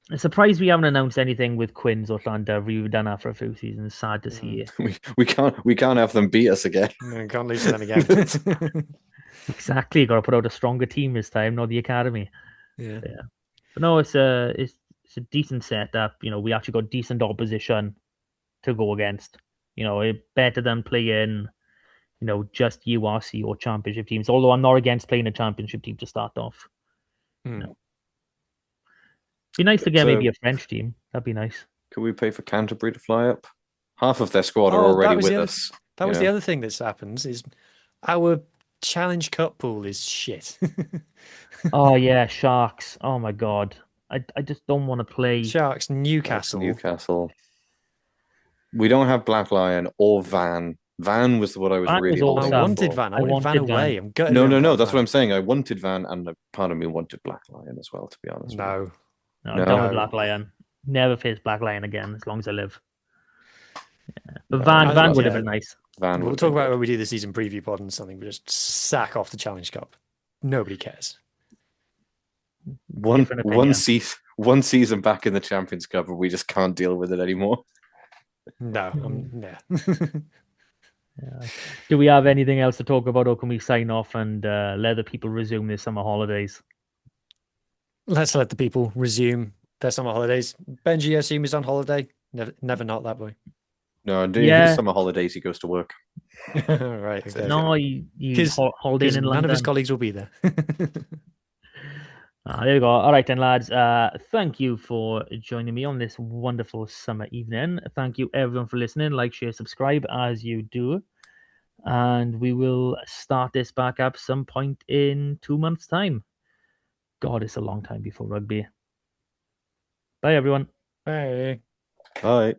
Speaker 1: I'm surprised we haven't announced anything with Quins or Llanda. We've done that for a few seasons. Sad to see it.
Speaker 3: We can't have them beat us again.
Speaker 2: No, can't lose to them again.
Speaker 1: Exactly. Got to put out a stronger team this time, not the academy.
Speaker 2: Yeah.
Speaker 1: But no, it's a decent setup. You know, we actually got decent opposition to go against. You know, better than playing, just URC or championship teams. Although I'm not against playing a championship team to start off. Be nice to get maybe a French team. That'd be nice.
Speaker 3: Could we pay for Canterbury to fly up? Half of their squad are already with us.
Speaker 2: That was the other thing that's happened is our Challenge Cup pool is shit.
Speaker 1: Oh yeah, Sharks. Oh my god. I just don't want to play
Speaker 2: Sharks, Newcastle.
Speaker 3: We don't have Black Lion or Van. Van was what I was really holding.
Speaker 2: I wanted Van. I wanted Van away. I'm gutted.
Speaker 3: No. That's what I'm saying. I wanted Van, and part of me wanted Black Lion as well. To be honest.
Speaker 2: No,
Speaker 1: done with Black Lion. Never face Black Lion again as long as I live. Yeah. But Van would have been nice.
Speaker 2: We'll talk about when we do the season preview pod and something. We just sack off the Challenge Cup. Nobody cares.
Speaker 3: One season back in the Champions Cup, and we just can't deal with it anymore.
Speaker 2: No.
Speaker 1: Do we have anything else to talk about, or can we sign off and let the people resume their summer holidays?
Speaker 2: Let's let the people resume their summer holidays. Benji, I assume, is on holiday. Never not that boy.
Speaker 3: No, during his summer holidays, he goes to work.
Speaker 2: Right. Okay.
Speaker 1: No, he's holidaying in London.
Speaker 2: None of his colleagues will be there.
Speaker 1: There we go. All right, then, lads. Thank you for joining me on this wonderful summer evening. Thank you, everyone, for listening. Like, share, subscribe as you do. And we will start this back up some point in 2 months' time. God, it's a long time before rugby. Bye, everyone.
Speaker 2: Bye.
Speaker 3: Bye.